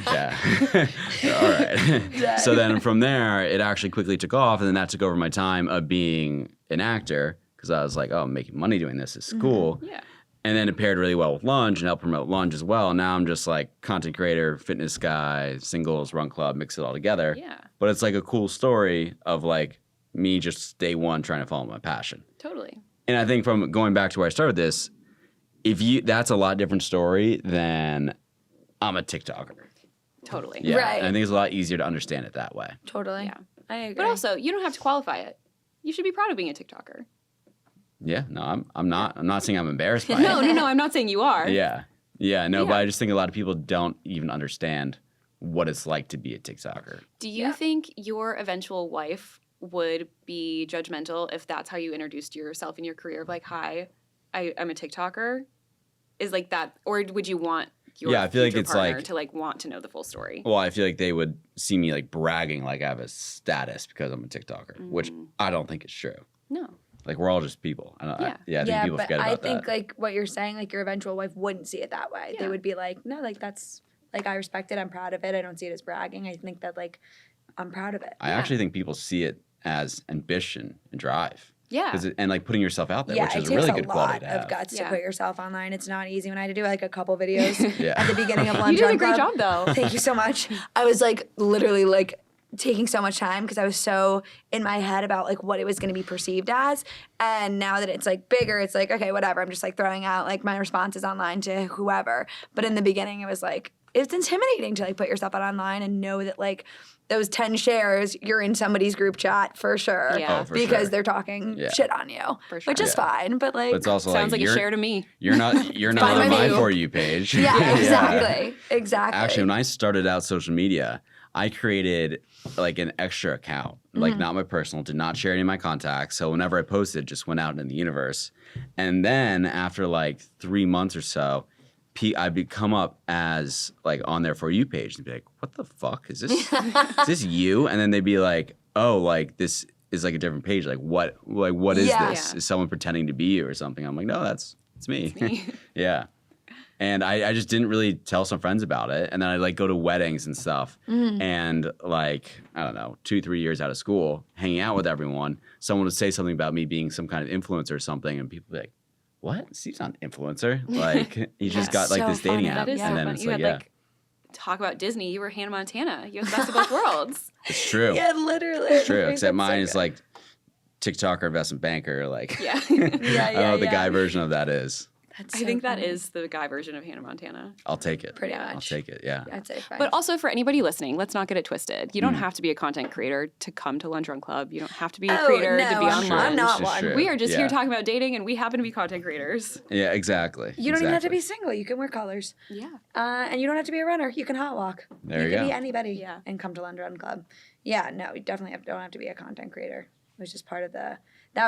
yeah. All right. So then from there, it actually quickly took off. And then that took over my time of being an actor because I was like, oh, I'm making money doing this. It's cool. Yeah. And then it paired really well with Lunge and helped promote Lunge as well. And now I'm just like content creator, fitness guy, singles, run club, mix it all together. Yeah. But it's like a cool story of like me just day one trying to follow my passion. Totally. And I think from going back to where I started this, that's a lot different story than I'm a TikToker. Totally. Yeah. Right. And I think it's a lot easier to understand it that way. Totally. Yeah. I agree. But also, you don't have to qualify it. You should be proud of being a TikToker. Yeah. No, I'm not. I'm not saying I'm embarrassed by No, it. no, I'm not saying you are. Yeah. Yeah. No, Yeah. but I just think a lot of people don't even understand what it's like to be a TikToker. Do you think your eventual wife would be judgmental if that's how you introduced yourself in your career? Of like, hi, I'm a TikToker? Is like that, or would you want your Yeah, I feel like future it's partner like- to like want to know the full story? Well, I feel like they would see me like bragging like I have a status because I'm a TikToker, which I don't think is true. No. Like we're all just people. I think Yeah, people but forget about I think that. like what you're saying, like your eventual wife wouldn't see it that way. Yeah. They would be like, no, like that's like I respect it. I'm proud of it. I don't see it as bragging. I think that like I'm proud of it. I actually think people see it as ambition and drive. Yeah. And like putting yourself out there, Yeah, which it is a takes really a good quality lot to have. of guts to Yeah. put yourself online. It's not easy. When I had to do like a couple videos Yeah. at the beginning of You Lunge did a Run great Club. job, though. Thank you so much. I was like literally like taking so much time because I was so in my head about like what it was going to be perceived as. And now that it's like bigger, it's like, okay, whatever. I'm just like throwing out like my responses online to whoever. But in the beginning, it was like, it's intimidating to like put yourself out online and know that like those 10 shares, you're in somebody's group chat for sure. Yeah. For because sure. they're talking Yeah. shit on you. For sure. Which is fine. But like, But it's also Sounds like a you're, share to me. You're not Fine on with my you. For You page. yeah, exactly. Exactly. Actually, when I started out social media, I created like an extra account, like not my personal, did not share any of my contacts. So whenever I posted, it just went out into the universe. And then after like 3 months or so, I'd come up as like on their For You page and be like, what the fuck? Is this you? And then they'd be like, oh, like this is like a different page. Like what is Yeah. this? Yeah. Is someone pretending to be you or something? I'm like, no, it's me. Yeah. And I just didn't really tell some friends about it. And then I'd like go to weddings and stuff. And like, I don't know, 2-3 years out of school, hanging out with everyone, someone would say something about me being some kind of influencer or something. And people would be like, what? Steve's not an influencer. Like he just got like so this dating funny. app. That is so and then funny. it's You like, had yeah, like talk about Disney. You were Hannah Montana. You have the best of both worlds. it's true. Yeah, literally. It's true. Except That's so mine is good. like TikToker, investment banker. Like, Yeah. Yeah, I don't know yeah, what the yeah. guy version of that is. That's I so think that funny. is the guy version of Hannah Montana. I'll take it. Pretty Yeah. I'll much. take it. Yeah. I'd say fine. But also for anybody listening, let's not get it twisted. You don't Mm. have to be a content creator to come to Lunge Run Club. You don't have to be a Oh, creator no, to be on Sure. Lunge. I'm not It's one. true. We are just here Yeah. talking about dating, and we happen to be content creators. Yeah, exactly. you don't even have to be Exactly. single. You can wear colors. Yeah. And you don't have to be a runner. You can hot walk. There you can go. be anybody Yeah. and come to Lunge Run Club. Yeah, no, you definitely don't have to be a content creator. It was just part of that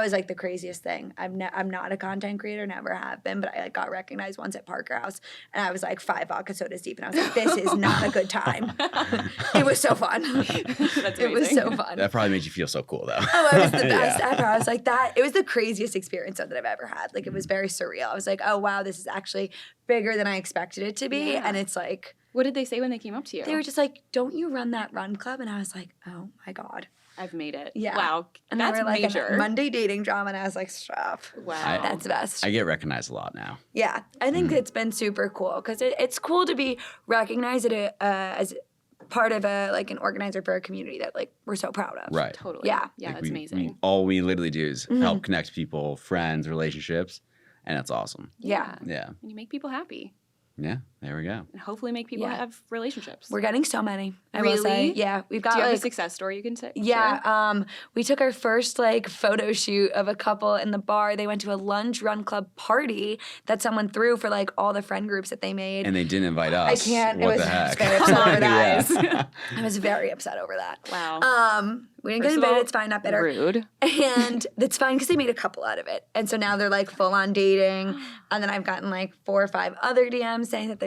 was like the craziest thing. I'm not a content creator, never have been, but I like got recognized once at Parker House and I was like 5 vodka sodas deep and I was like, this is not a good time. It was so fun. That's It was amazing. so fun. That probably made you feel so cool, though. Oh, it was the best Yeah. ever. I was like that. It was the craziest experience that I've ever had. Like it was very surreal. I was like, oh wow, this is actually bigger than I expected it to be. Yeah. And it's like What did they say when they came up to you? they were just like, don't you run that run club? And I was like, oh my God. I've made it. Yeah. Wow. And That's they were like major. a Monday dating drama, and I was like, stop. Wow. That's the best. I get recognized a lot now. Yeah, I think it's been super cool because it's cool to be recognized as part of like an organizer for a community that like we're so proud of. Right. Totally. Yeah. Yeah, Like, that's amazing. all we literally do is Mm-hmm. help connect people, friends, relationships, and it's awesome. Yeah. Yeah. And you make people happy Yeah. There we go. and hopefully make people Yeah. have relationships. We're getting so many. I will say. Really? Yeah, we've got Do you have like a success story you can say? yeah, we took our first like photo shoot of a couple in the bar. They went to a Lunge Run Club party that someone threw for like all the friend groups that they made. And they didn't invite us. can't- it What was the heck? very upset over that. Yeah. I was very upset over that. Wow. We didn't First get of invited. all, It's fine, not bitter. Rude. And it's fine because they made a couple out of it. And so now they're like full on dating. And then I've gotten like 4 or 5 other DMs saying that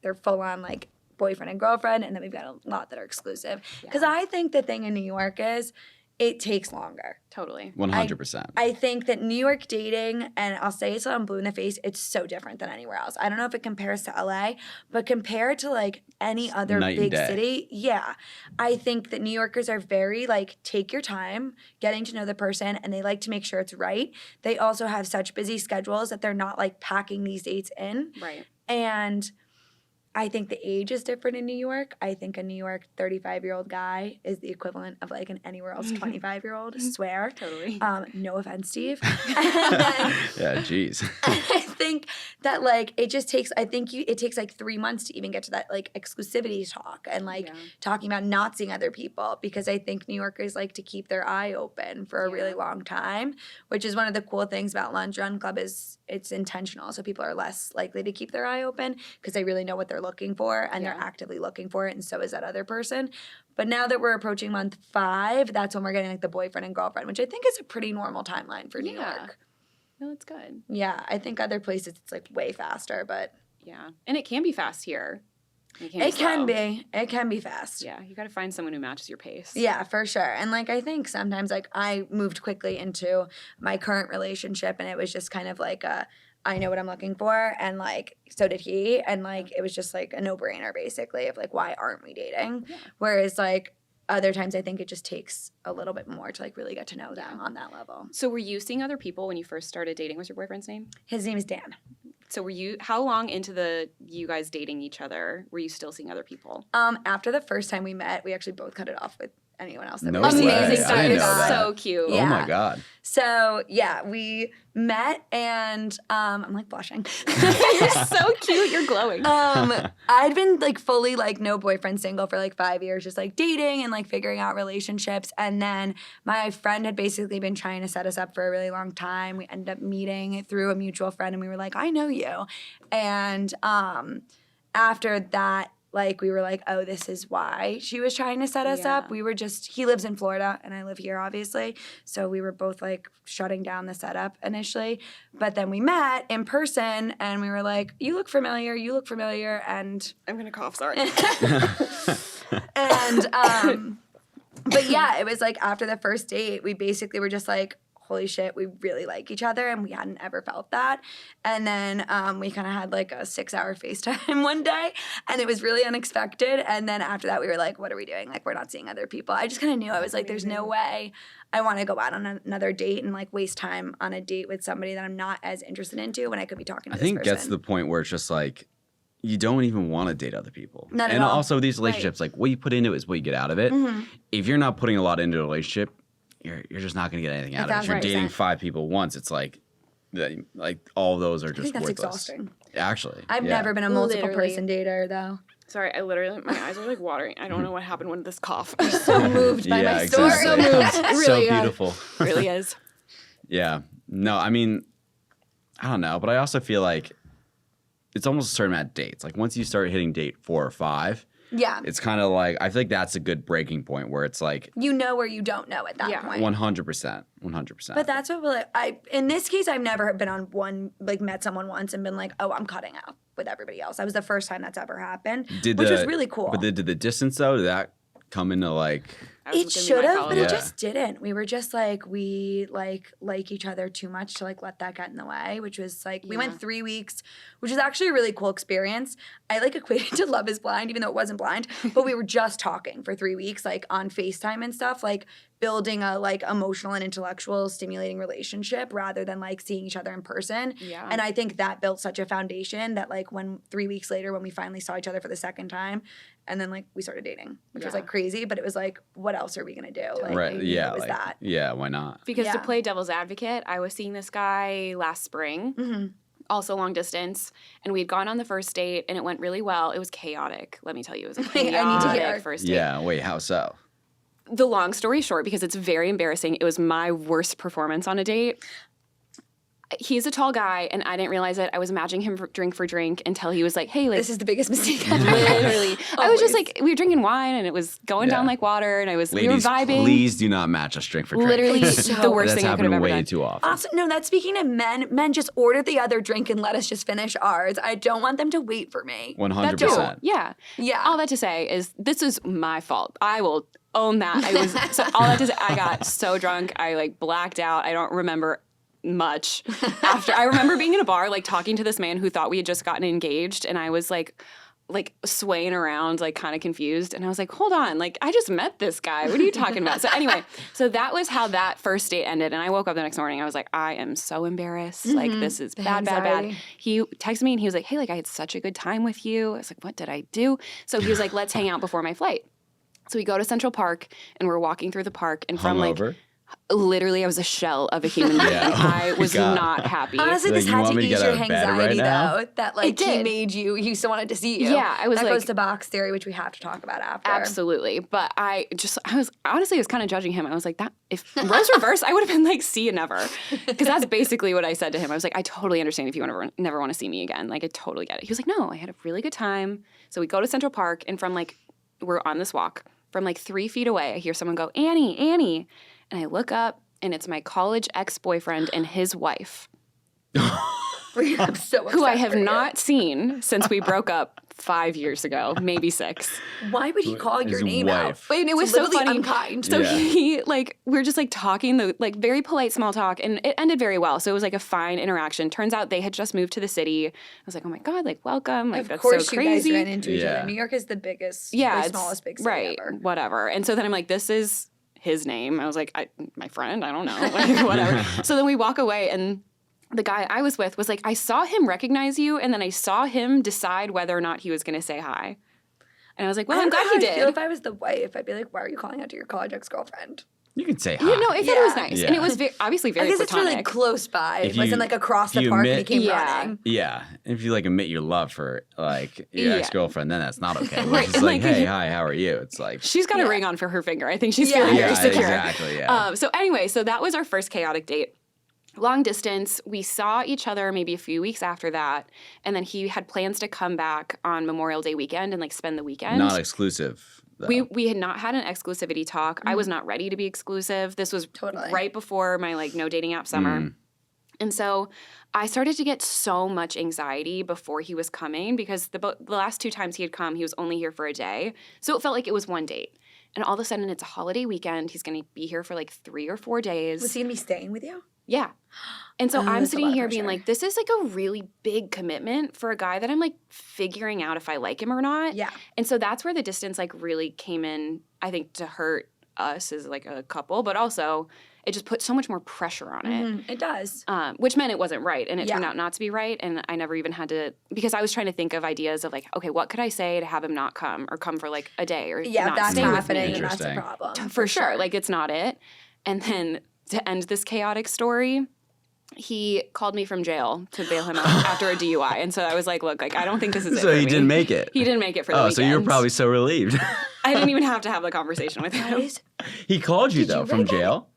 they're full on like boyfriend and girlfriend. And then we've got a lot that are exclusive. Because I think the thing in New York is it takes longer. Totally. 100%. I think that New York dating, and I'll say it till I'm blue in the face, it's so different than anywhere else. I don't know if it compares to LA, but compared to like any other night and big day. city, yeah. I think that New Yorkers are very like, take your time getting to know the person, and they like to make sure it's right. They also have such busy schedules that they're not like packing these dates in. Right. And I think the age is different in New York. I think a New York 35-year-old guy is the equivalent of like an anywhere else 25-year-old, swear. Totally. No offense, Steve. And then Yeah, geez. I think that like it just takes it takes like 3 months to even get to that like exclusivity talk and like Yeah. talking about not seeing other people, because I think New Yorkers like to keep their eye open for a really Yeah. long time, which is one of the cool things about Lunge Run Club is it's intentional. So people are less likely to keep their eye open because they really know what they're looking for and they're Yeah. actively looking for it, and so is that other person. But now that we're approaching month 5, that's when we're getting like the boyfriend and girlfriend, which I think is a pretty normal timeline for New Yeah. York. No, it's good. Yeah, I think other places it's like way faster, but Yeah. And it can be fast here. It can be It can slow. be. It can be fast. Yeah, you got to find someone who matches your pace. Yeah, for sure. And like I think sometimes like I moved quickly into my current relationship and it was just kind of like I know what I'm looking for and like so did he and like it was just like a no-brainer basically of like why aren't we dating? Yeah. Whereas like other times I think it just takes a little bit more to like really get to know them on that level. So were you seeing other people when you first started dating? What's your boyfriend's name? His name is Dan. So how long into you guys dating each other were you still seeing other people? After the first time we met, we actually both cut it off with anyone else that No we were way. seeing. I Amazing didn't stuff. know It's that. so cute. Oh my Yeah. God. So yeah, we met and I'm like blushing. You're so cute. You're glowing. I'd been like fully like no boyfriend single for like 5 years, just like dating and like figuring out relationships. And then my friend had basically been trying to set us up for a really long time. We ended up meeting through a mutual friend and we were like, I know you. And after that, like we were like, oh, this is why she was trying to set us Yeah. up. We were just, he lives in Florida and I live here obviously. So we were both like shutting down the setup initially. But then we met in person and we were like, you look familiar. And I'm going to cough. Sorry. and but yeah, it was like after the first date, we basically were just like, holy shit, we really like each other and we hadn't ever felt that. And then we kind of had like a 6-hour FaceTime one day and it was really unexpected. And then after that, we were like, what are we doing? Like, we're not seeing other people. I just kind of knew. I was like, there's no way I want to go out on another date and like waste time on a date with somebody that I'm not as interested into when I could be talking to I this think person. gets to the point where it's just like, you don't even want to date other people. Not at and all. also these relationships, like what you put into it is what you get out of it. Mm-hmm. If you're not putting a lot into a relationship, you're just not going to get anything out of it. If you're 1,000%. dating 5 people once, it's like all of those are I just think that's worthless. exhausting. Actually, I've yeah. never been a multiple Literally. person dater though. Sorry, I literally, my eyes are like watering. I don't know what happened with this cough. So moved by Yeah, my story. exactly. So moved. It so really, beautiful. really is. Yeah. No, I mean, I don't know, but I also feel like it's almost a certain amount of dates. Like once you start hitting date 4 or 5, Yeah. it's kind of like, I feel like that's a good breaking point where it's like You know where you don't know at that Yeah. point. 100%. 100%. But that's what in this case, I've never been on one, like met someone once and been like, oh, I'm cutting out with everybody else. That was the first time that's ever happened, which was really cool. But did the distance though, did that come into like, That was It gonna be should my have, but follow-up. it just didn't. We were just like, we like each other too much to like let that get in the way, which was like, we Yeah. went 3 weeks, which was actually a really cool experience. I like equated to Love is Blind, even though it wasn't blind, but we were just talking for 3 weeks, like on FaceTime and stuff, like building a like emotional and intellectual stimulating relationship rather than like seeing each other in person. Yeah. And I think that built such a foundation that like when 3 weeks later, when we finally saw each other for the second time, and then like we started dating, which was Yeah. like crazy, but it was like, what else are we gonna do? Like, right? maybe Yeah. it was like, that. Yeah. Why not? Because to Yeah. play devil's advocate, I was seeing this guy last spring, Mm-hmm. also long distance, and we had gone on the first date, and it went really well. It was chaotic, let me tell you. It was a I need to chaotic hear. first date. Yeah. Wait. How so? The long story short, because it's very embarrassing, it was my worst performance on a date. He's a tall guy, and I didn't realize it. I was matching him drink for drink until he was like, hey, like, This is the biggest mistake ever. literally. I was just Always. like, we were drinking wine, and it was going down Yeah. like water, and Ladies, we were vibing. please do not match us drink for drink. Literally So- the worst That's thing I could have happening ever way done. too often. Also, no, that's speaking to men just order the other drink and let us just finish ours. I don't want them to wait for me. 100%. Yeah. Yeah. All that to say is this is my fault. I will own that. I was so all that to say, I got so drunk. I like blacked out. I don't remember much after. I remember being in a bar like talking to this man who thought we had just gotten engaged, and I was like swaying around, like kind of confused. And I was like, hold on, like I just met this guy. What are you talking about? So anyway, so that was how that first date ended. And I woke up the next morning. I was like, I am so embarrassed. Like this is The bad, bad, anxiety. bad. He texted me and he was like, hey, like I had such a good time with you. I was like, what did I do? So he was like, let's hang out before my flight. So we go to Central Park and we're walking through the park, and from like Hungover? literally I was a shell of a human being. Yeah. I was God. not happy. Honestly, Like, this you had want to me to ease get your out of bed anxiety, right now? though. That like It he did. made you, he still wanted to see you. Yeah, I was that like- goes to box theory, which we have to talk about after. Absolutely. But I was honestly, I was kind of judging him. I was like, that if roles reversed, I would have been like, see you never. Because that's basically what I said to him. I was like, I totally understand if you never want to see me again. Like, I totally get it. He was like, no, I had a really good time. So we go to Central Park, and from like, we're on this walk. From like 3 feet away, I hear someone go, Annie, Annie. And I look up, and it's my college ex-boyfriend and his wife. I'm so who I upset have for you. not seen since we broke up 5 years ago, maybe 6. Why would he call your His name wife. out? And it was It's so literally funny. unkind. So Yeah. he we're just talking, very polite small talk, and it ended very well. So it was a fine interaction. Turns out they had just moved to the city. I was like, oh my God, welcome. Of That's course so you crazy. guys ran into each Yeah. other. New York is the biggest, Yeah, the it's smallest big city right, ever. whatever. And so then I'm like, this is his name. I was like, my friend, I don't know, whatever. So then we walk away, and the guy I was with was like, I saw him recognize you, and then I saw him decide whether or not he was going to say hi. And I was like, well, I I'm don't know glad he how I feel did. if I was the wife. I'd be like, why are you calling out to your college ex-girlfriend? You can say hi. I thought it was Yeah. nice. And it was obviously very I guess it's platonic. really close by. If It wasn't you- across if the you park and he admit- came Yeah. running. Yeah. If you admit your love for your Yeah. ex-girlfriend, then that's not okay. Right, It's and, like, hey, hi, how are you? It's like, She's got a Yeah. ring on for her finger. I think she's Yeah. feeling yeah, very secure. exactly, yeah. So anyway, so that was our first chaotic date. Long distance. We saw each other maybe a few weeks after that, and then he had plans to come back on Memorial Day weekend and spend the weekend. Not exclusive, though. We had not had an exclusivity talk. I was not ready to be exclusive. This was Totally. right before my no dating app summer. Mm. And so I started to get so much anxiety before he was coming because the last 2 times he had come, he was only here for a day. So it felt like it was one date. And all of a sudden it's a holiday weekend. He's going to be here for 3 or 4 days. Was he going to be staying with you? Yeah. And so Oh, I'm that's a sitting lot of here being pressure. like, this is a really big commitment for a guy that I'm figuring out if I like him or not. Yeah. And so that's where the distance really came in, I think, to hurt us as a couple, but also it just put so much more pressure on it. Mhm, it does. Which meant it wasn't right, and it turned Yeah. out not to be right. And I never even had to, because I was trying to think of ideas of okay, what could I say to have him not come or come for a day or Yeah, not that's stay with me? happening and that's a Interesting. problem. For sure. It's not it. And then to end this chaotic story, he called me from jail to bail him out after a DUI. And so I was like, look, I don't think this is it So for he me. didn't make it. He didn't make it for the Oh, weekend. so you were probably so relieved. I didn't even have to have the conversation with That him. is- He called you, Did though, you from write that? jail?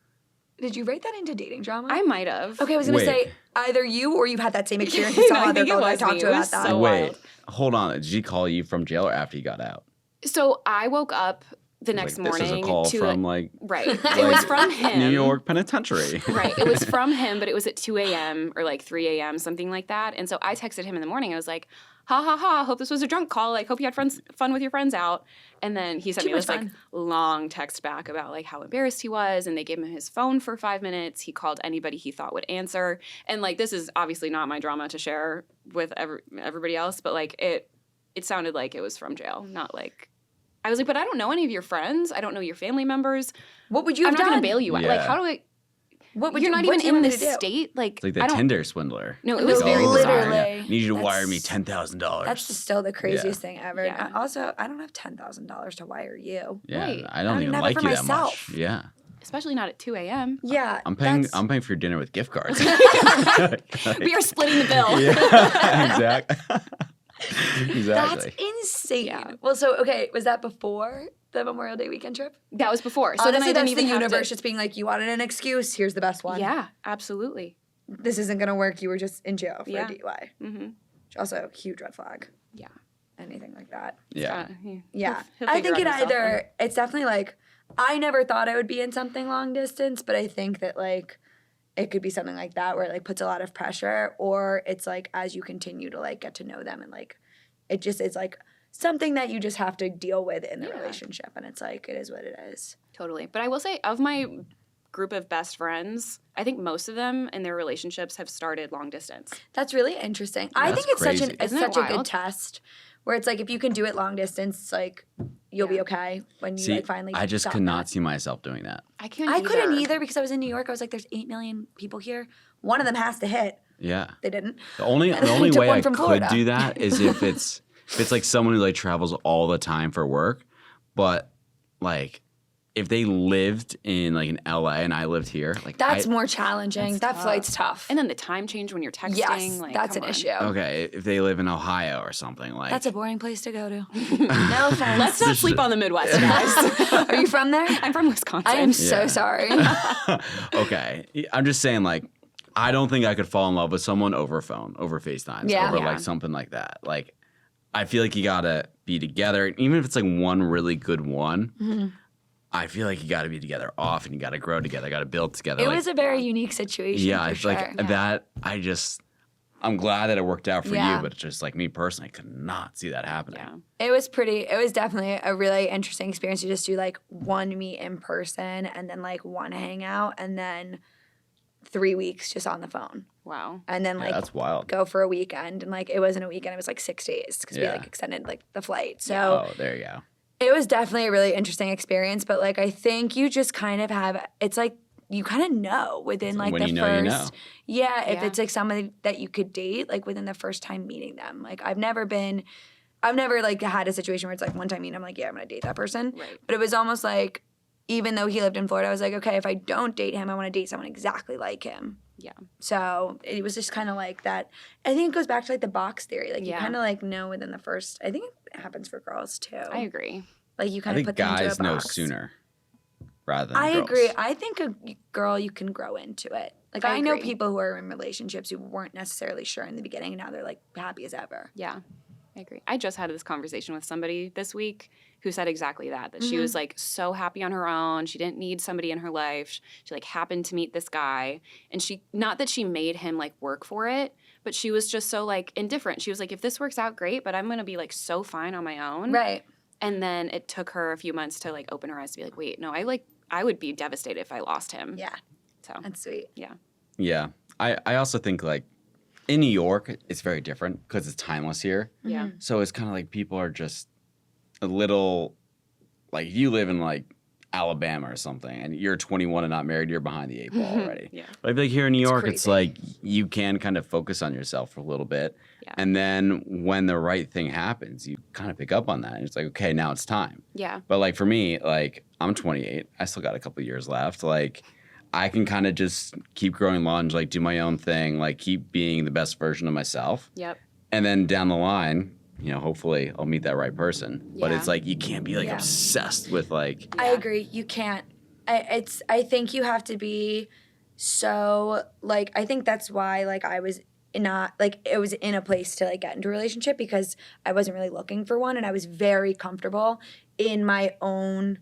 Did you write that into dating drama? I might have. Okay, I was going to Wait. say either you or you've had that same experience No, with some I other think it girl that I was talked me. to It about was that. so Wait, wild. hold on. Did he call you from jail or after you got out? So I woke up the next This morning is a call to from right. It was from him. New York Penitentiary. Right. It was from him, but it was at 2 a.m. or 3 a.m., something like that. And so I texted him in the morning. I was like, ha ha ha, hope this was a drunk call. Hope you had fun with your friends out. And then he sent Too me much this fun. long text back about how embarrassed he was. And they gave him his phone for 5 minutes. He called anybody he thought would answer. And this is obviously not my drama to share with everybody else, but it sounded like it was from jail, not I was like, but I don't know any of your friends. I don't know your family members. What would you I'm have not going done? to bail you out. Yeah. How do I? What would You're you, not what even do you in want me this to do? state. It's like the I don't- Tinder swindler. No, it No, was very bizarre. literally. Need you to wire That's- me $10,000. That's just still the craziest thing ever. Yeah. And also, I don't have $10,000 to wire you. Yeah, Right. I don't I even don't like have it you for that much. myself. Yeah, Especially not at 2 a.m. Yeah, I'm paying. that's- I'm paying for your dinner with gift cards. We are splitting the bill. Yeah, exactly. That's exactly. insane. Yeah. Well, so okay, was that before the Memorial Day weekend trip? That was before. So Honestly, then I that's didn't the even have universe to. just being like, you wanted an excuse. Here's the best one. Yeah, absolutely. This isn't gonna work. You were just in jail for Yeah. a DUI. Mm-hmm. Also, huge red flag. Yeah. Anything like that. Yeah. Yeah, He'll I figure think it out himself. either. It's definitely I never thought I would be in something long distance, but I think that it could be something like that where it puts a lot of pressure, or it's as you continue to get to know them and it just is something that you just have to deal with in the Yeah. relationship, and it's it is what it is. Totally. But I will say, of my group of best friends, I think most of them in their relationships have started long distance. That's really interesting. I That's think it's crazy. it's Isn't that such a good wild? test where it's if you can do it long distance, you'll be Yeah. okay when you See, finally. I just stop could that. not see myself doing that. I can't. I couldn't either because I was in New York. I was there's 8 million people here. One of them has to hit. Yeah. They didn't. The only And then the only took way one I from could Florida. do that is if it's someone who travels all the time for work, but if they lived in in LA and I lived here, That's more challenging. That's That tough. flight's tough. And then the time change when you're texting. yes, that's come an on. issue. okay, if they live in Ohio or something That's a boring place to go to. No offense. Let's not sleep on the Midwest, guys. Are you from there? I'm from Wisconsin. I am so Yeah. sorry. Okay, I'm just saying I don't think I could fall in love with someone over phone, over FaceTime, Yeah. over Yeah. something like that. I feel you gotta be together, even if it's one really good one. Mm-hmm. I feel you gotta be together often. You gotta grow together. Gotta build together. It was a very unique situation. yeah, for I feel sure. that. I just I'm glad that it worked out for Yeah. you, but it's just like me personally, I could not see that happening. Yeah. It was definitely a really interesting experience to just do like one meet in person and then like one hangout and then 3 weeks just on the phone. Wow. And then Yeah, like that's wild. go for a weekend. And like it wasn't a weekend, it was like 6 days because we Yeah. like extended like the flight. So Oh, there you go. it was definitely a really interesting experience. But like I think you just kind of have, it's like you kind of know within like When the you know, first, you know. yeah, if Yeah. it's like somebody that you could date like within the first time meeting them. Like I've never like had a situation where it's like one time meeting, I'm like, yeah, I'm gonna date that person. Right. But it was almost like, even though he lived in Florida, I was like, okay, if I don't date him, I want to date someone exactly like him. Yeah. So it was just kind of like that. I think it goes back to like the box theory. Like you Yeah. kind of like know within the first. I think it happens for girls too. I agree. Like you I kind of think put them into a guys know box. sooner rather than I girls. agree. I think a girl you can grow into it. Like I I know agree. people who are in relationships who weren't necessarily sure in the beginning, and now they're like happy as ever. Yeah. I agree. I just had this conversation with somebody this week who said exactly that she was like so happy on her own. She didn't need somebody in her life. She like happened to meet this guy, and she, not that she made him like work for it, but she was just so like indifferent. She was like, if this works out, great, but I'm going to be like so fine on my own. Right. And then it took her a few months to like open her eyes to be like, wait, no, I would be devastated if I lost him. Yeah. So That's sweet. yeah. Yeah. I also think like in New York, it's very different because it's timeless here. Yeah. So it's kind of like people are just a little, like if you live in like Alabama or something and you're 21 and not married, you're behind the 8 ball already. Yeah. But I feel like here in New York, it's crazy. like you can kind of focus on yourself for a little bit. Yeah. And then when the right thing happens, you kind of pick up on that. And it's like, okay, now it's time. Yeah. But like for me, like I'm 28. I still got a couple years left. Like I can kind of just keep growing Lunge, like do my own thing, like keep being the best version of myself. Yep. And then down the line, you know, hopefully I'll meet that right person. But Yeah. it's like you can't be like Yeah. obsessed with like I agree. You can't. I think you have to be so like. I think that's why like I was not like it was in a place to like get into a relationship because I wasn't really looking for one and I was very comfortable in my own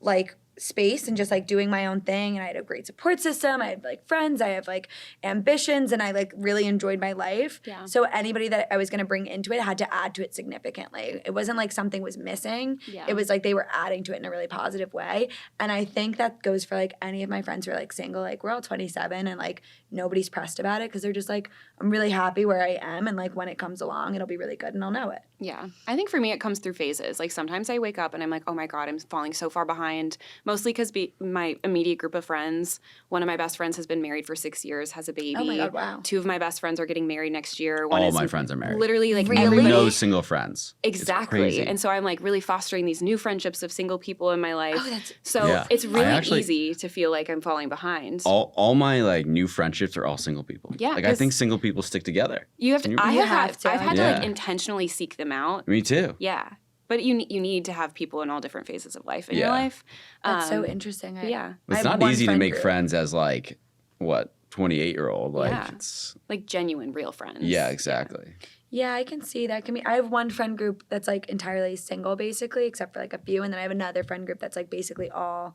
like space and just like doing my own thing, and I had a great support system. I had like friends, I have like ambitions, and I like really enjoyed my life. Yeah. So anybody that I was going to bring into it had to add to it significantly. It wasn't like something was missing. Yeah. It was like they were adding to it in a really positive way. And I think that goes for like any of my friends who are like single. Like we're all 27 and like nobody's pressed about it because they're just like, I'm really happy where I am, and like when it comes along it'll be really good and I'll know it. Yeah. I think for me, it comes through phases. Like sometimes I wake up and I'm like, oh my God, I'm falling so far behind. Mostly because my immediate group of friends, one of my best friends has been married for 6 years, has a baby. Oh my God, wow. 2 of my best friends are getting married next year. all my friends are married. Literally like Really? everybody. No single friends. It's Exactly. crazy. And so I'm like really fostering these new friendships of single people in my life. Oh, that's- so Yeah. it's really I actually- easy to feel like I'm falling behind. all my like new friendships are all single people. Yeah, Like I 'cause- think single people stick together. You have to. You I've have to. had to Yeah. like intentionally seek them out. Me too. Yeah, but you need to have people in all different phases of life in your Yeah. life. That's so Um, interesting. yeah. I It's have not one easy to friend make group. friends as like what 28-year-old. Like Yeah. it's like genuine, real friends. yeah, exactly. Yeah, I can see that. I have one friend group that's like entirely single basically, except for like a few, and then I have another friend group that's like basically all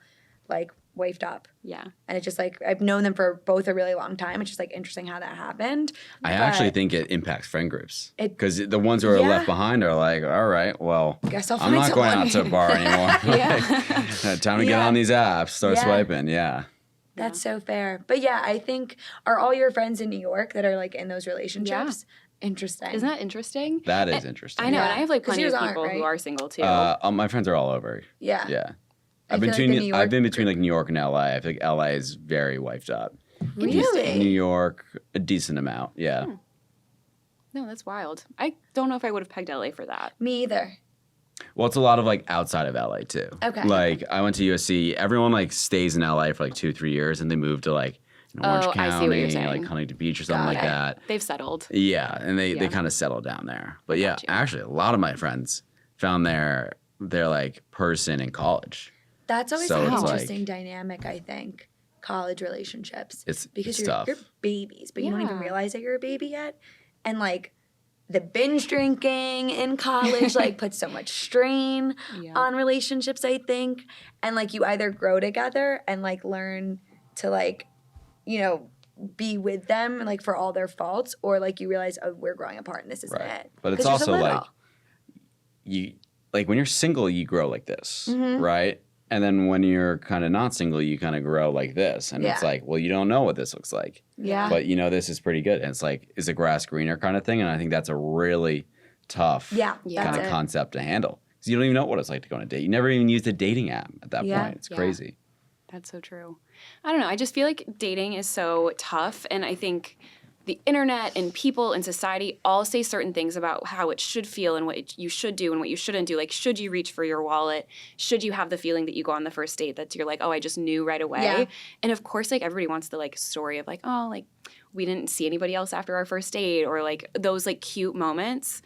like wafed up. Yeah. And it's just like I've known them for both a really long time. It's just like interesting how that happened. I actually But think it impacts friend groups It- because the ones who are Yeah. left behind are like, all right, well, Guess I'll I'm find not going someone. out to a bar anymore. Yeah. Time to get Yeah. on these apps, start Yeah. swiping. Yeah. That's so fair. But yeah, I think are all your friends in New York that are like in those relationships? Interesting. Isn't that interesting? That is interesting. I know, Yeah. and I have like 'Cause plenty of yours aren't, people who right? are single too. My friends are all over. Yeah. Yeah. I I've been feel like the New I've York been between like New York and LA. I feel like LA is very wifed up. Really? New York, a decent amount. Yeah. no, that's wild. I don't know if I would have pegged LA for that. Me either. Well, it's a lot of like outside of LA too. Okay. Like I went to USC. Everyone like stays in LA for like 2-3 years, and they move to like Orange Oh, I see what you're County, saying. like Huntington Beach or something Got like it. that. They've settled. Yeah, and they Yeah. kind of settle down there. But yeah, got you. actually, a lot of my friends found their like person in college. That's always So an it's like- interesting dynamic, I think. College relationships. It's because it's tough. you're babies, but you don't even Yeah. realize that you're a baby yet. And like the binge drinking in college like puts so much strain Yeah. on relationships, I think. And like you either grow together and like learn to like, you know, be with them like for all their faults, or like you realize, oh, we're growing apart and this isn't it. But it's 'Cause you're so also like little. you like when you're single, you grow like this, Mm-hmm. right? And then when you're kind of not single, you kind of grow like this. And it's Yeah. like, well, you don't know what this looks like. Yeah. But you know this is pretty good. And it's like, is the grass greener kind of thing? And I think that's a really tough Yeah, kind that's of it. concept to handle. Because you don't even know what it's like to go on a date. You never even used a dating app at that Yeah. point. It's Yeah. crazy. That's so true. I don't know. I just feel like dating is so tough. And I think the internet and people and society all say certain things about how it should feel and what you should do and what you shouldn't do. Like, should you reach for your wallet? Should you have the feeling that you go on the first date that you're like, oh, I just knew right away? Yeah. And of course, like, everybody wants the like story of like, oh, like, we didn't see anybody else after our first date, or like those like cute moments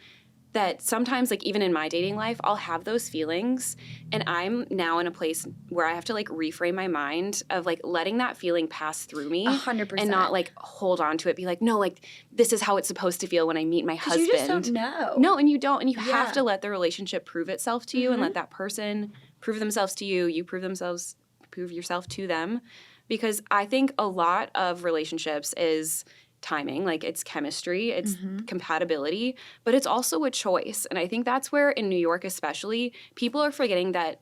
that sometimes, like, even in my dating life, I'll have those feelings, and I'm now in a place where I have to like reframe my mind of like letting that feeling pass through me 100%. and not like hold on to it, be like, no, like this is how it's supposed to feel when I meet my 'Cause husband. you just don't know. No, and you don't, and you Yeah. have to let the relationship prove itself to you and let that person prove themselves to you. You prove yourself to them, because I think a lot of relationships is timing, like it's chemistry, it's compatibility, but it's also a choice. And I think that's where in New York especially, people are forgetting that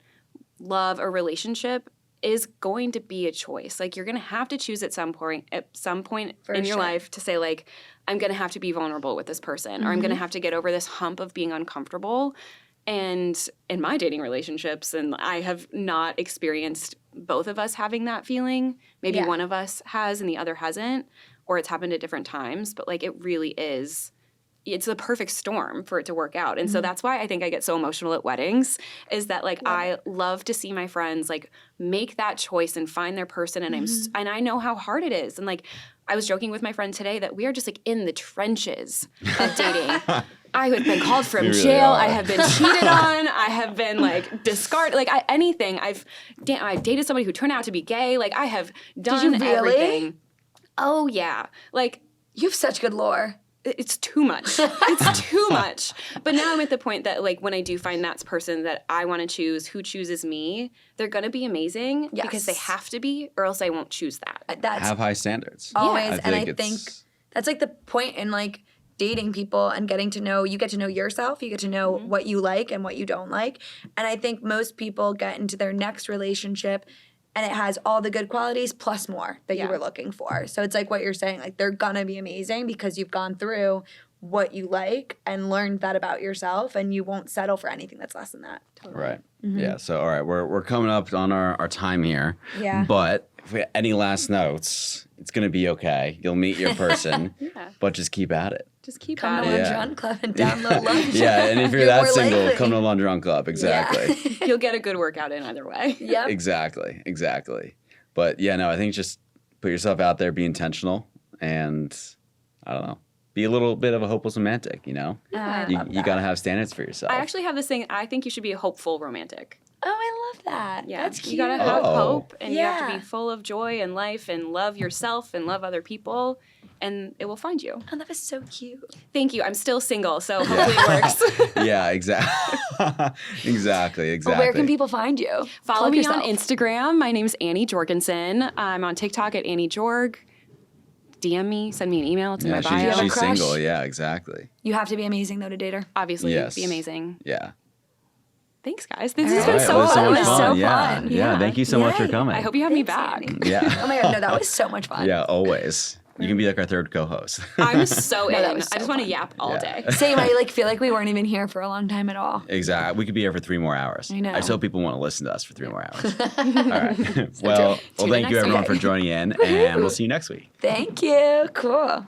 love or relationship is going to be a choice. Like, you're going to have to choose at some point For in your sure. life to say like, I'm going to have to be vulnerable with this person, or I'm going to have to get over this hump of being uncomfortable. And in my dating relationships, and I have not experienced both of us having that feeling. Maybe Yeah. one of us has and the other hasn't, or it's happened at different times, but like it really is, it's the perfect storm for it to work out. And so that's why I think I get so emotional at weddings, is that like I love to see my friends like make that choice and find their person, and and I know how hard it is. And like I was joking with my friend today that we are just like in the trenches of dating. I have been called from You really jail. are. I have been cheated on. I have been like discarded. Like anything. I've dated somebody who turned out to be gay. Like I have done you really? everything. Oh yeah. Like You have such good lore. it's too much. It's too much. But now I'm at the point that like when I do find that person that I want to choose, who chooses me, they're going to be amazing because they Yes. have to be, or else I won't choose that. That's Have high standards. always, I and I think think it's- that's like the point in like dating people and getting to know, you get to know yourself, you get to know what you like and what you don't like. And I think most people get into their next relationship and it has all the good qualities plus more that you Yeah. were looking for. So it's like what you're saying, like they're gonna be amazing because you've gone through what you like and learned that about yourself, and you won't settle for anything that's less than that. Right. Yeah. So, all right, we're coming up on our time here. Yeah. But if we have any last notes, it's going to be okay. You'll meet your person, Yeah. but just keep at it. Just keep Come at to it. Lunge Yeah. Run Club and download Lunge. Yeah. And if you're You're that more single, likely. come to Lunge Run Club. Exactly. You'll get a good workout in either way. Yep. Exactly. Exactly. But yeah, no, I think just put yourself out there, be intentional, and I don't know, be a little bit of a hopeless romantic, you know? I You, love you that. got to have standards for yourself. I actually have this thing. I think you should be a hopeful romantic. Oh, I love that. Yeah, That's cute. you gotta have Oh. hope, and you have to Yeah. be full of joy and life, and love yourself and love other people, and it will find you. Oh, that was so cute. Thank you. I'm still single, so hopefully it works. Yeah, exactly. Exactly. Well, where can people find you? Follow Plug me yourself. on Instagram. My name's Annie Jorgensen. I'm on TikTok at Annie Jorg. DM me, send me an email. It's in Yeah, my bio. she's crush? single. Yeah, exactly. You have to be amazing though to date her. Obviously, Yes. be amazing. Yeah. Thanks, guys. This All has right. been so Well, fun. It was so Yeah. fun. Yeah. Yeah. Thank you so much for Yay. coming. I hope you have me Thanks, back. Annie. Yeah. Oh my god, no, that was so much fun. Yeah, always. You can be like our third co-host. I'm so in. No, that I was so just want to fun. yap all Yeah. day. Same. I like feel like we weren't even here for a long time at all. Exactly. We could be here for 3 more hours. I know. I just hope people want to listen to us for 3 more hours. All right. Well, Tune in thank you next everyone week. for joining in, and we'll see you next week. Thank you. Cool.